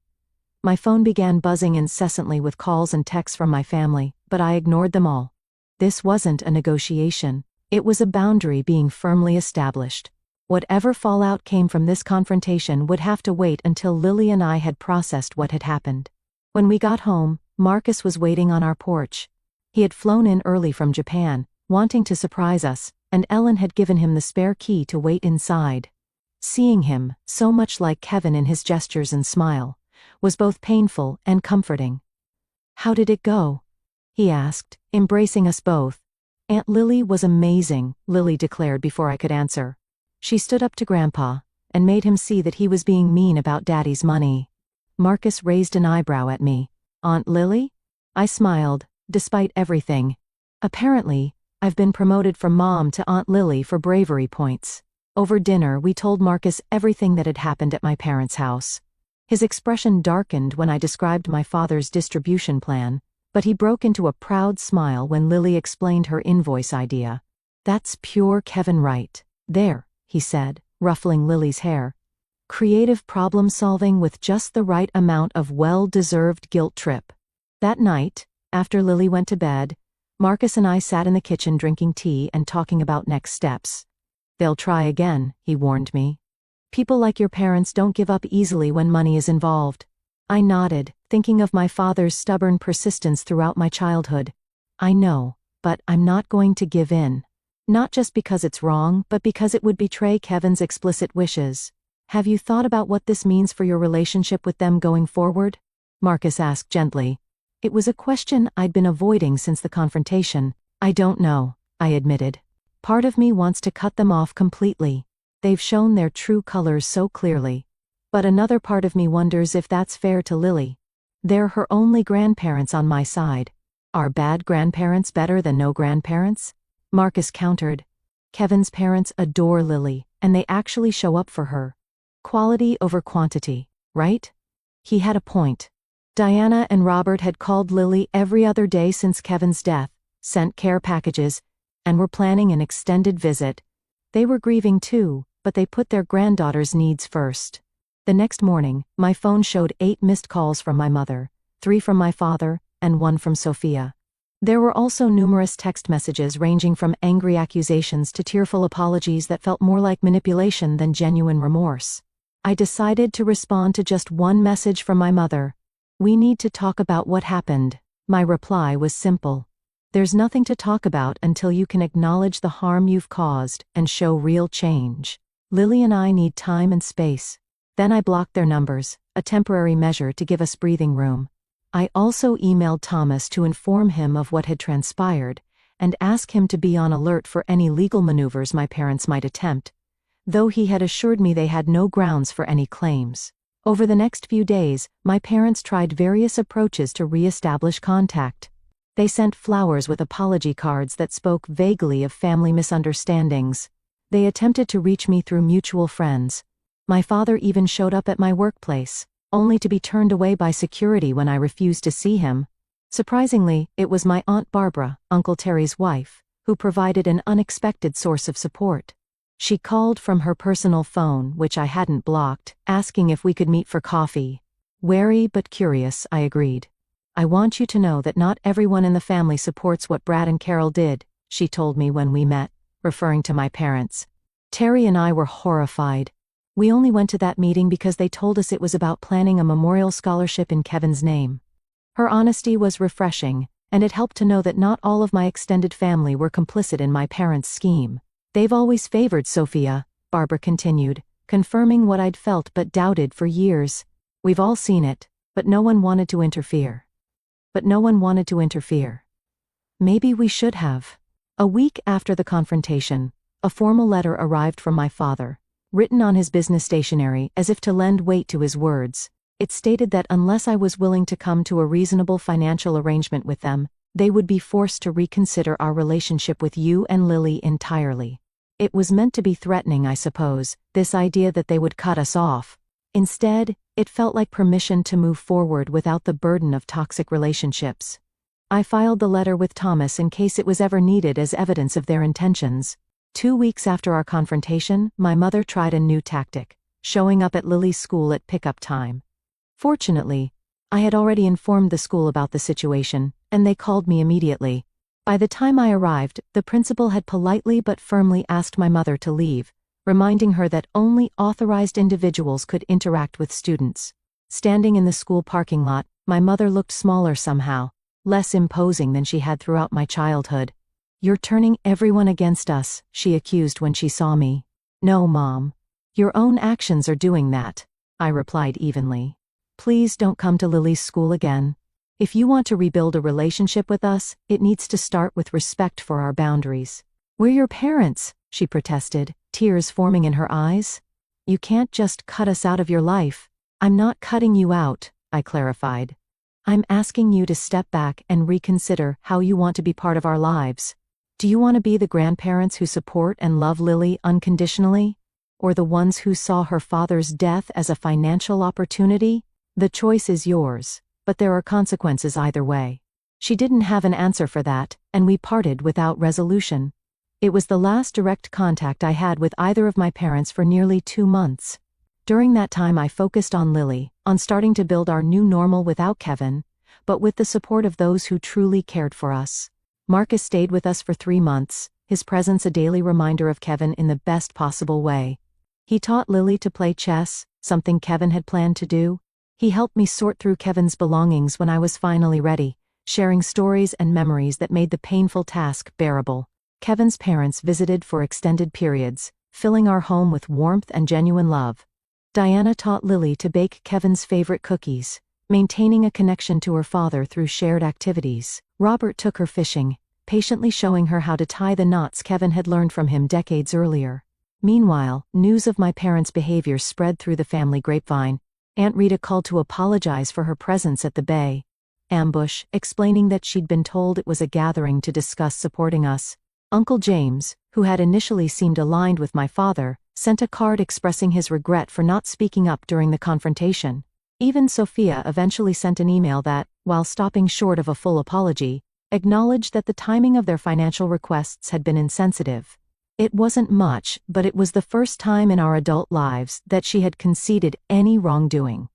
My phone began buzzing incessantly with calls and texts from my family, but I ignored them all. This wasn't a negotiation. It was a boundary being firmly established. Whatever fallout came from this confrontation would have to wait until Lily and I had processed what had happened. When we got home, Marcus was waiting on our porch. He had flown in early from Japan, wanting to surprise us, and Ellen had given him the spare key to wait inside. Seeing him, so much like Kevin in his gestures and smile, was both painful and comforting. "How did it go?" he asked, embracing us both. "Aunt Lily was amazing," Lily declared before I could answer. She stood up to Grandpa and made him see that he was being mean about Daddy's money. Marcus raised an eyebrow at me. "Aunt Lily?" I smiled, despite everything. "Apparently, I've been promoted from Mom to Aunt Lily for bravery points." Over dinner, we told Marcus everything that had happened at my parents' house. His expression darkened when I described my father's distribution plan, but he broke into a proud smile when Lily explained her invoice idea. "That's pure Kevin right there," he said, ruffling Lily's hair. "Creative problem solving with just the right amount of well-deserved guilt trip." That night, after Lily went to bed, Marcus and I sat in the kitchen drinking tea and talking about next steps. "They'll try again," he warned me. "People like your parents don't give up easily when money is involved." I nodded, thinking of my father's stubborn persistence throughout my childhood. "I know, but I'm not going to give in. Not just because it's wrong, but because it would betray Kevin's explicit wishes." "Have you thought about what this means for your relationship with them going forward?" Marcus asked gently. It was a question I'd been avoiding since the confrontation. "I don't know," I admitted. "Part of me wants to cut them off completely. They've shown their true colors so clearly. But another part of me wonders if that's fair to Lily. They're her only grandparents on my side. Are bad grandparents better than no grandparents?" Marcus countered. "Kevin's parents adore Lily, and they actually show up for her. Quality over quantity, right?" He had a point. Diana and Robert had called Lily every other day since Kevin's death, sent care packages, and were planning an extended visit. They were grieving too, but they put their granddaughter's needs first. The next morning, my phone showed 8 missed calls from my mother, 3 from my father, and 1 from Sophia. There were also numerous text messages ranging from angry accusations to tearful apologies that felt more like manipulation than genuine remorse. I decided to respond to just one message from my mother. "We need to talk about what happened." My reply was simple. "There's nothing to talk about until you can acknowledge the harm you've caused and show real change. Lily and I need time and space." Then I blocked their numbers, a temporary measure to give us breathing room. I also emailed Thomas to inform him of what had transpired and ask him to be on alert for any legal maneuvers my parents might attempt, though he had assured me they had no grounds for any claims. Over the next few days, my parents tried various approaches to re-establish contact. They sent flowers with apology cards that spoke vaguely of family misunderstandings. They attempted to reach me through mutual friends. My father even showed up at my workplace, only to be turned away by security when I refused to see him. Surprisingly, it was my Aunt Barbara, Uncle Terry's wife, who provided an unexpected source of support. She called from her personal phone, which I hadn't blocked, asking if we could meet for coffee. Wary but curious, I agreed. "I want you to know that not everyone in the family supports what Brad and Carol did," she told me when we met, referring to my parents. Terry and I were horrified. We only went to that meeting because they told us it was about planning a memorial scholarship in Kevin's name. Her honesty was refreshing, and it helped to know that not all of my extended family were complicit in my parents' scheme. "They've always favored Sophia," Barbara continued, confirming what I'd felt but doubted for years. "We've all seen it, but no one wanted to interfere." Maybe we should have. A week after the confrontation, a formal letter arrived from my father, written on his business stationery as if to lend weight to his words. It stated that unless I was willing to come to a reasonable financial arrangement with them, they would be forced to reconsider our relationship with you and Lily entirely. It was meant to be threatening, I suppose, this idea that they would cut us off. Instead, it felt like permission to move forward without the burden of toxic relationships. I filed the letter with Thomas in case it was ever needed as evidence of their intentions. 2 weeks after our confrontation, my mother tried a new tactic, showing up at Lily's school at pickup time. Fortunately, I had already informed the school about the situation, and they called me immediately. By the time I arrived, the principal had politely but firmly asked my mother to leave, reminding her that only authorized individuals could interact with students. Standing in the school parking lot, my mother looked smaller somehow, less imposing than she had throughout my childhood. "You're turning everyone against us," she accused when she saw me. "No, Mom. Your own actions are doing that," I replied evenly. "Please don't come to Lily's school again. If you want to rebuild a relationship with us, it needs to start with respect for our boundaries." "We're your parents," she protested, tears forming in her eyes. "You can't just cut us out of your life." "I'm not cutting you out," I clarified. "I'm asking you to step back and reconsider how you want to be part of our lives. Do you want to be the grandparents who support and love Lily unconditionally? Or the ones who saw her father's death as a financial opportunity? The choice is yours, but there are consequences either way." She didn't have an answer for that, and we parted without resolution. It was the last direct contact I had with either of my parents for nearly 2 months. During that time I focused on Lily, on starting to build our new normal without Kevin, but with the support of those who truly cared for us. Marcus stayed with us for 3 months, his presence a daily reminder of Kevin in the best possible way. He taught Lily to play chess, something Kevin had planned to do. He helped me sort through Kevin's belongings when I was finally ready, sharing stories and memories that made the painful task bearable. Kevin's parents visited for extended periods, filling our home with warmth and genuine love. Diana taught Lily to bake Kevin's favorite cookies, maintaining a connection to her father through shared activities. Robert took her fishing, patiently showing her how to tie the knots Kevin had learned from him decades earlier. Meanwhile, news of my parents' behavior spread through the family grapevine. Aunt Rita called to apologize for her presence at the Bay ambush, explaining that she'd been told it was a gathering to discuss supporting us. Uncle James, who had initially seemed aligned with my father, sent a card expressing his regret for not speaking up during the confrontation. Even Sophia eventually sent an email that, while stopping short of a full apology, acknowledged that the timing of their financial requests had been insensitive. It wasn't much, but it was the first time in our adult lives that she had conceded any wrongdoing.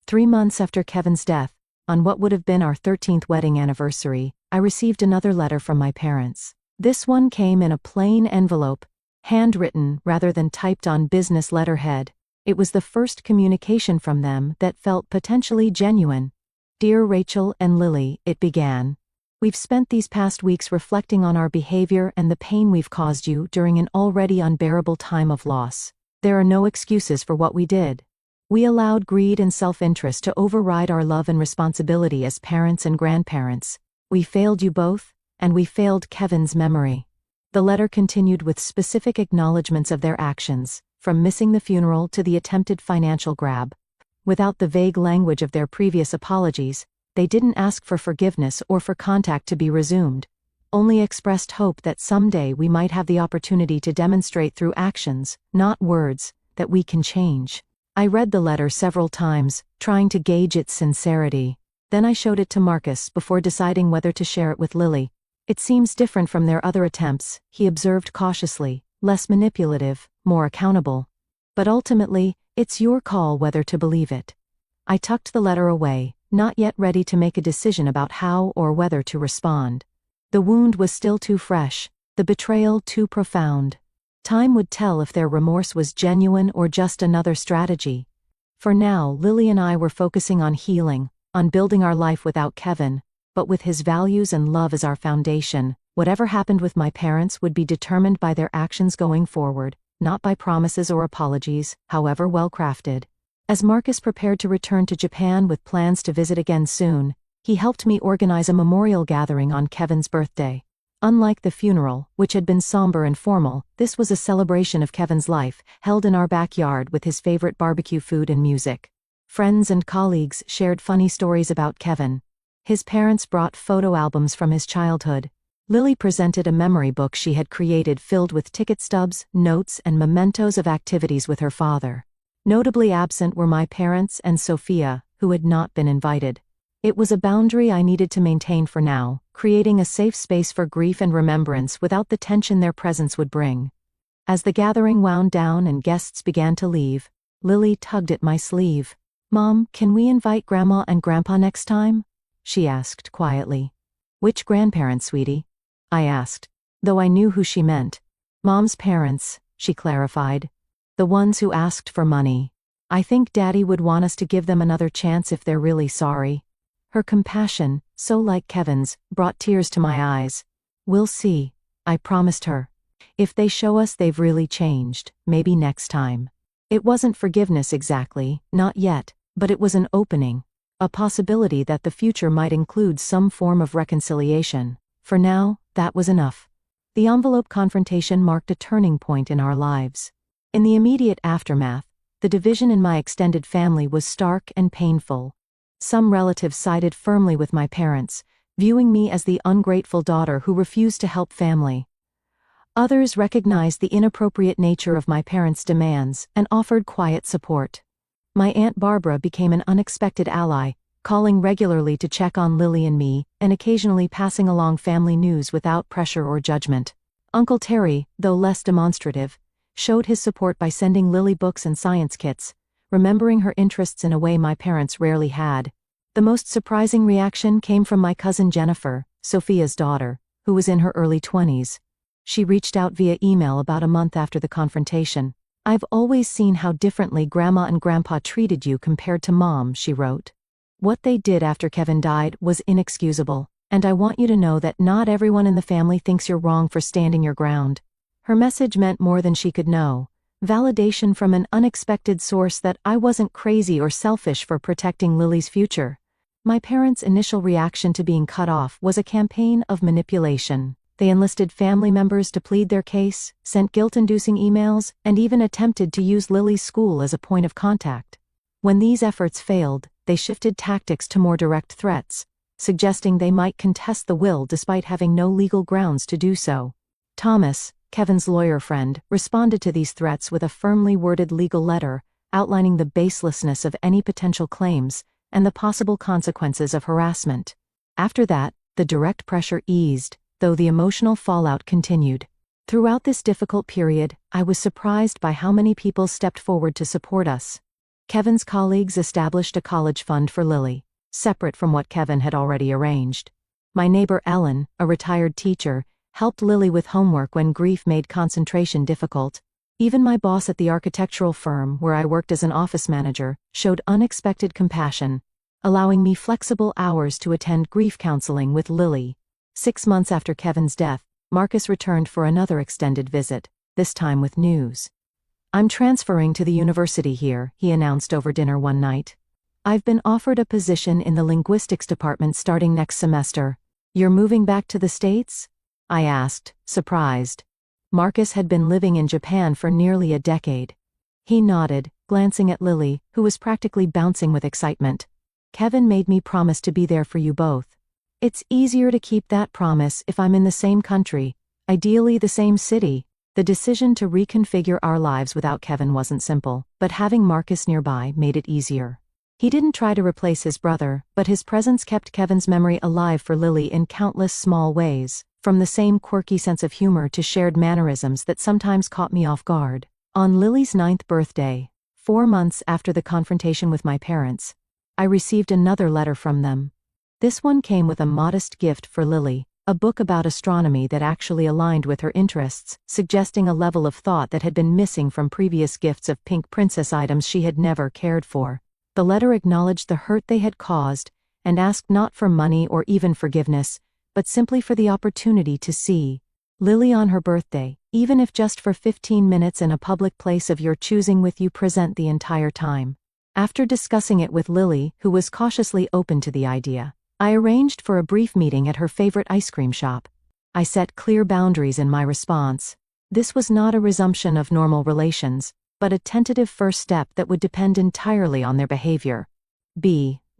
3 months after Kevin's death, on what would have been our 13th wedding anniversary, I received another letter from my parents. This one came in a plain envelope, handwritten rather than typed on business letterhead. It was the first communication from them that felt potentially genuine. "Dear Rachel and Lily," it began. "We've spent these past weeks reflecting on our behavior and the pain we've caused you during an already unbearable time of loss. There are no excuses for what we did. We allowed greed and self-interest to override our love and responsibility as parents and grandparents. We failed you both, and we failed Kevin's memory." The letter continued with specific acknowledgments of their actions, from missing the funeral to the attempted financial grab. Without the vague language of their previous apologies, they didn't ask for forgiveness or for contact to be resumed, only expressed hope that someday we might have the opportunity to demonstrate through actions, not words, that we can change. I read the letter several times, trying to gauge its sincerity. Then I showed it to Marcus before deciding whether to share it with Lily. "It seems different from their other attempts," he observed cautiously, "less manipulative, more accountable. But ultimately, it's your call whether to believe it." I tucked the letter away, not yet ready to make a decision about how or whether to respond. The wound was still too fresh, the betrayal too profound. Time would tell if their remorse was genuine or just another strategy. For now, Lily and I were focusing on healing, on building our life without Kevin, but with his values and love as our foundation. Whatever happened with my parents would be determined by their actions going forward, not by promises or apologies, however well crafted. As Marcus prepared to return to Japan with plans to visit again soon, He helped me organize a memorial gathering on Kevin's birthday. Unlike the funeral, which had been somber and formal, this was a celebration of Kevin's life, held in our backyard with his favorite barbecue food and music. Friends and colleagues shared funny stories about Kevin. His parents brought photo albums from his childhood. Lily presented a memory book she had created filled with ticket stubs, notes, and mementos of activities with her father. Notably absent were my parents and Sophia, who had not been invited. It was a boundary I needed to maintain for now, creating a safe space for grief and remembrance without the tension their presence would bring. As the gathering wound down and guests began to leave, Lily tugged at my sleeve. "Mom, can we invite Grandma and Grandpa next time?" she asked quietly. "Which grandparents, sweetie?" I asked, though I knew who she meant. "Mom's parents," she clarified. "The ones who asked for money. I think Daddy would want us to give them another chance if they're really sorry." Her compassion, so like Kevin's, brought tears to my eyes. "We'll see," I promised her. "If they show us they've really changed, maybe next time." It wasn't forgiveness exactly, not yet, but it was an opening. A possibility that the future might include some form of reconciliation. For now, that was enough. The envelope confrontation marked a turning point in our lives. In the immediate aftermath, the division in my extended family was stark and painful. Some relatives sided firmly with my parents, viewing me as the ungrateful daughter who refused to help family. Others recognized the inappropriate nature of my parents' demands and offered quiet support. My Aunt Barbara became an unexpected ally, calling regularly to check on Lily and me, and occasionally passing along family news without pressure or judgment. Uncle Terry, though less demonstrative, showed his support by sending Lily books and science kits, remembering her interests in a way my parents rarely had. The most surprising reaction came from my cousin Jennifer, Sophia's daughter, who was in her early 20s. She reached out via email about a month after the confrontation. "I've always seen how differently Grandma and Grandpa treated you compared to Mom," she wrote. "What they did after Kevin died was inexcusable, and I want you to know that not everyone in the family thinks you're wrong for standing your ground." Her message meant more than she could know. Validation from an unexpected source that I wasn't crazy or selfish for protecting Lily's future. My parents' initial reaction to being cut off was a campaign of manipulation. They enlisted family members to plead their case, sent guilt-inducing emails, and even attempted to use Lily's school as a point of contact. When these efforts failed, they shifted tactics to more direct threats, suggesting they might contest the will despite having no legal grounds to do so. Thomas, Kevin's lawyer friend, responded to these threats with a firmly worded legal letter, outlining the baselessness of any potential claims and the possible consequences of harassment. After that, the direct pressure eased, though the emotional fallout continued. Throughout this difficult period, I was surprised by how many people stepped forward to support us. Kevin's colleagues established a college fund for Lily, separate from what Kevin had already arranged. My neighbor Ellen, a retired teacher, helped Lily with homework when grief made concentration difficult. Even my boss at the architectural firm where I worked as an office manager showed unexpected compassion, allowing me flexible hours to attend grief counseling with Lily. 6 months after Kevin's death, Marcus returned for another extended visit, this time with news. "I'm transferring to the university here," he announced over dinner one night. "I've been offered a position in the linguistics department starting next semester." "You're moving back to the States?" I asked, surprised. Marcus had been living in Japan for nearly a decade. He nodded, glancing at Lily, who was practically bouncing with excitement. "Kevin made me promise to be there for you both. It's easier to keep that promise if I'm in the same country, ideally the same city." The decision to reconfigure our lives without Kevin wasn't simple, but having Marcus nearby made it easier. He didn't try to replace his brother, but his presence kept Kevin's memory alive for Lily in countless small ways, from the same quirky sense of humor to shared mannerisms that sometimes caught me off guard. On Lily's 9th birthday, 4 months after the confrontation with my parents, I received another letter from them. This one came with a modest gift for Lily, a book about astronomy that actually aligned with her interests, suggesting a level of thought that had been missing from previous gifts of pink princess items she had never cared for. The letter acknowledged the hurt they had caused, and asked not for money or even forgiveness, but simply for the opportunity to see Lily on her birthday, even if just for 15 minutes in a public place of your choosing with you present the entire time. After discussing it with Lily, who was cautiously open to the idea, I arranged for a brief meeting at her favorite ice cream shop. I set clear boundaries in my response. This was not a resumption of normal relations, but a tentative first step that would depend entirely on their behavior.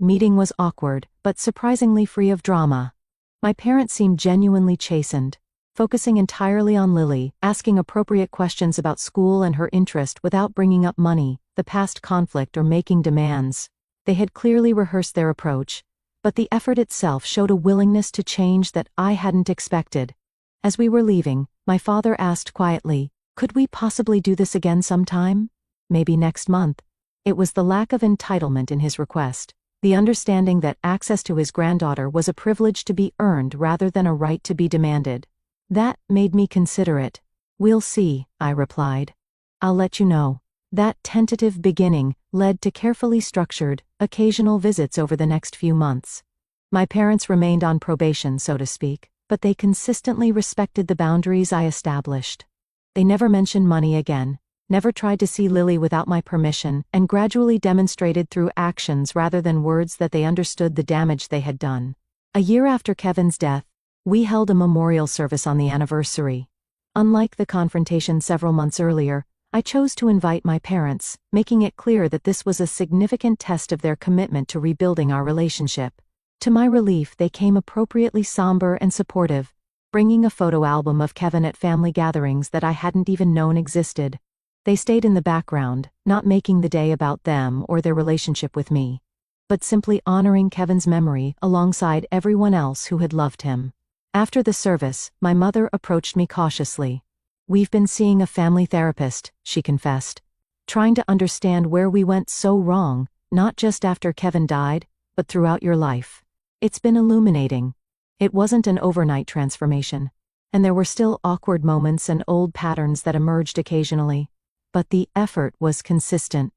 Meeting was awkward, but surprisingly free of drama. My parents seemed genuinely chastened, focusing entirely on Lily, asking appropriate questions about school and her interest without bringing up money, the past conflict, or making demands. They had clearly rehearsed their approach, but the effort itself showed a willingness to change that I hadn't expected. As we were leaving, my father asked quietly, "Could we possibly do this again sometime? Maybe next month?" It was the lack of entitlement in his request, the understanding that access to his granddaughter was a privilege to be earned rather than a right to be demanded. That made me consider it. "We'll see," I replied. "I'll let you know." That tentative beginning led to carefully structured, occasional visits over the next few months. My parents remained on probation, so to speak, but they consistently respected the boundaries I established. They never mentioned money again, never tried to see Lily without my permission, and gradually demonstrated through actions rather than words that they understood the damage they had done. A year after Kevin's death, we held a memorial service on the anniversary. Unlike the confrontation several months earlier, I chose to invite my parents, making it clear that this was a significant test of their commitment to rebuilding our relationship. To my relief, they came appropriately somber and supportive, bringing a photo album of Kevin at family gatherings that I hadn't even known existed. They stayed in the background, not making the day about them or their relationship with me, but simply honoring Kevin's memory alongside everyone else who had loved him. After the service, my mother approached me cautiously. "We've been seeing a family therapist," she confessed, "trying to understand where we went so wrong, not just after Kevin died, but throughout your life. It's been illuminating. It wasn't an overnight transformation, and there were still awkward moments and old patterns that emerged occasionally, but the effort was consistent.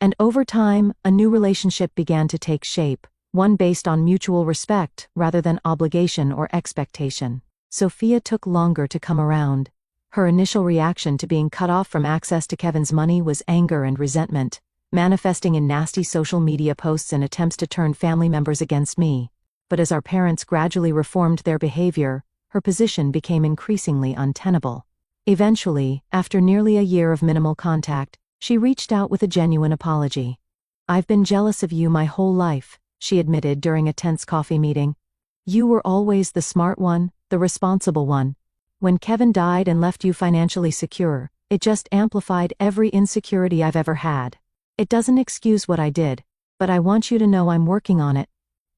And over time, a new relationship began to take shape, one based on mutual respect rather than obligation or expectation." Sophia took longer to come around. Her initial reaction to being cut off from access to Kevin's money was anger and resentment, manifesting in nasty social media posts and attempts to turn family members against me. But as our parents gradually reformed their behavior, her position became increasingly untenable. Eventually, after nearly a year of minimal contact, she reached out with a genuine apology. "I've been jealous of you my whole life," she admitted during a tense coffee meeting. "You were always the smart one, the responsible one. When Kevin died and left you financially secure, it just amplified every insecurity I've ever had. It doesn't excuse what I did, but I want you to know I'm working on it."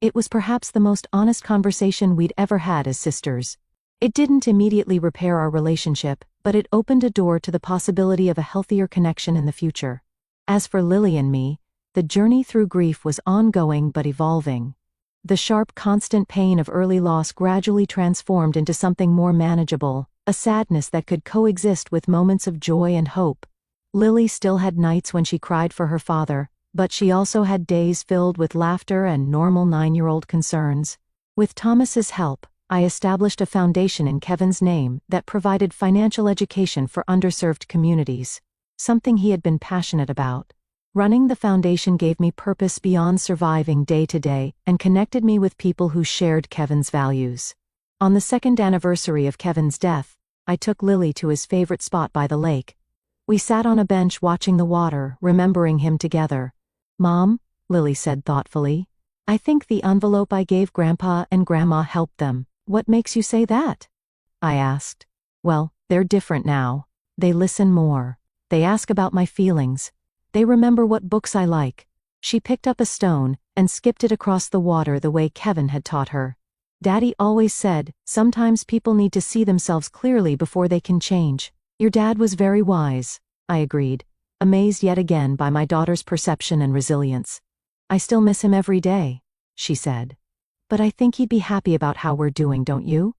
It was perhaps the most honest conversation we'd ever had as sisters. It didn't immediately repair our relationship, but it opened a door to the possibility of a healthier connection in the future. As for Lily and me, the journey through grief was ongoing but evolving. The sharp, constant pain of early loss gradually transformed into something more manageable, a sadness that could coexist with moments of joy and hope. Lily still had nights when she cried for her father, but she also had days filled with laughter and normal 9-year-old concerns. With Thomas's help, I established a foundation in Kevin's name that provided financial education for underserved communities, something he had been passionate about. Running the foundation gave me purpose beyond surviving day to day and connected me with people who shared Kevin's values. On the second anniversary of Kevin's death, I took Lily to his favorite spot by the lake. We sat on a bench watching the water, remembering him together. "Mom," Lily said thoughtfully, "I think the envelope I gave Grandpa and Grandma helped them." "What makes you say that?" I asked. "Well, they're different now. They listen more. They ask about my feelings. They remember what books I like." She picked up a stone and skipped it across the water the way Kevin had taught her. "Daddy always said, sometimes people need to see themselves clearly before they can change." "Your dad was very wise," I agreed, amazed yet again by my daughter's perception and resilience. "I still miss him every day," she said. "But I think he'd be happy about how we're doing, don't you?"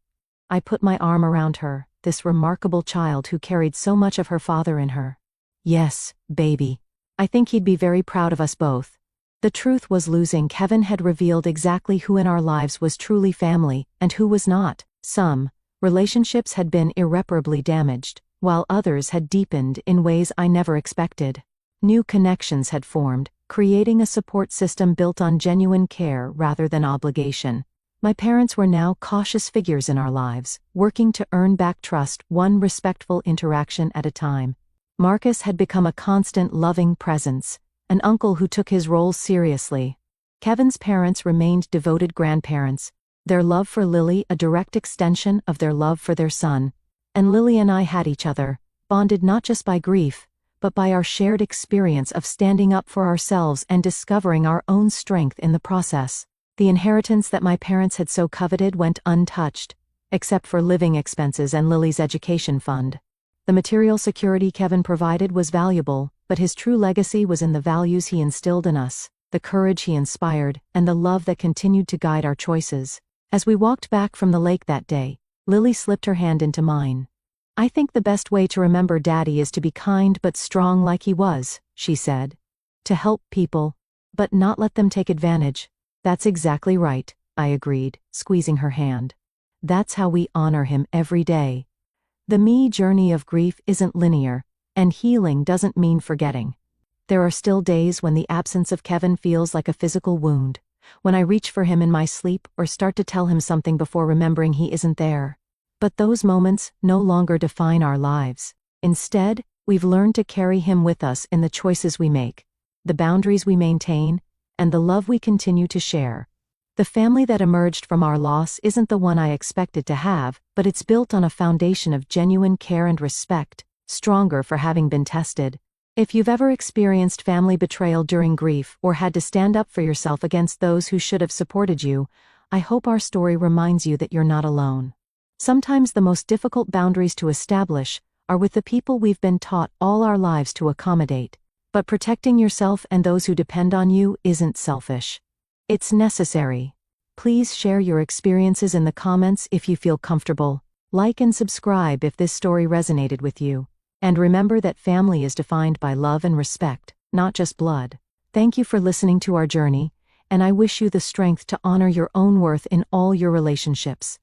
I put my arm around her, this remarkable child who carried so much of her father in her. "Yes, baby. I think he'd be very proud of us both." The truth was, losing Kevin had revealed exactly who in our lives was truly family and who was not. Some relationships had been irreparably damaged, while others had deepened in ways I never expected. New connections had formed, creating a support system built on genuine care rather than obligation. My parents were now cautious figures in our lives, working to earn back trust one respectful interaction at a time. Marcus had become a constant loving presence, an uncle who took his roles seriously. Kevin's parents remained devoted grandparents, their love for Lily a direct extension of their love for their son. And Lily and I had each other, bonded not just by grief, but by our shared experience of standing up for ourselves and discovering our own strength in the process. The inheritance that my parents had so coveted went untouched, except for living expenses and Lily's education fund. The material security Kevin provided was valuable, but his true legacy was in the values he instilled in us, the courage he inspired, and the love that continued to guide our choices. As we walked back from the lake that day, Lily slipped her hand into mine. "I think the best way to remember Daddy is to be kind but strong like he was," she said. "To help people, but not let them take advantage." "That's exactly right," I agreed, squeezing her hand. "That's how we honor him every day." The journey of grief isn't linear, and healing doesn't mean forgetting. There are still days when the absence of Kevin feels like a physical wound, when I reach for him in my sleep or start to tell him something before remembering he isn't there. But those moments no longer define our lives. Instead, we've learned to carry him with us in the choices we make, the boundaries we maintain, and the love we continue to share. The family that emerged from our loss isn't the one I expected to have, but it's built on a foundation of genuine care and respect, stronger for having been tested. If you've ever experienced family betrayal during grief or had to stand up for yourself against those who should have supported you, I hope our story reminds you that you're not alone. Sometimes the most difficult boundaries to establish are with the people we've been taught all our lives to accommodate. But protecting yourself and those who depend on you isn't selfish. It's necessary. Please share your experiences in the comments if you feel comfortable. Like and subscribe if this story resonated with you. And remember that family is defined by love and respect, not just blood. Thank you for listening to our journey, and I wish you the strength to honor your own worth in all your relationships.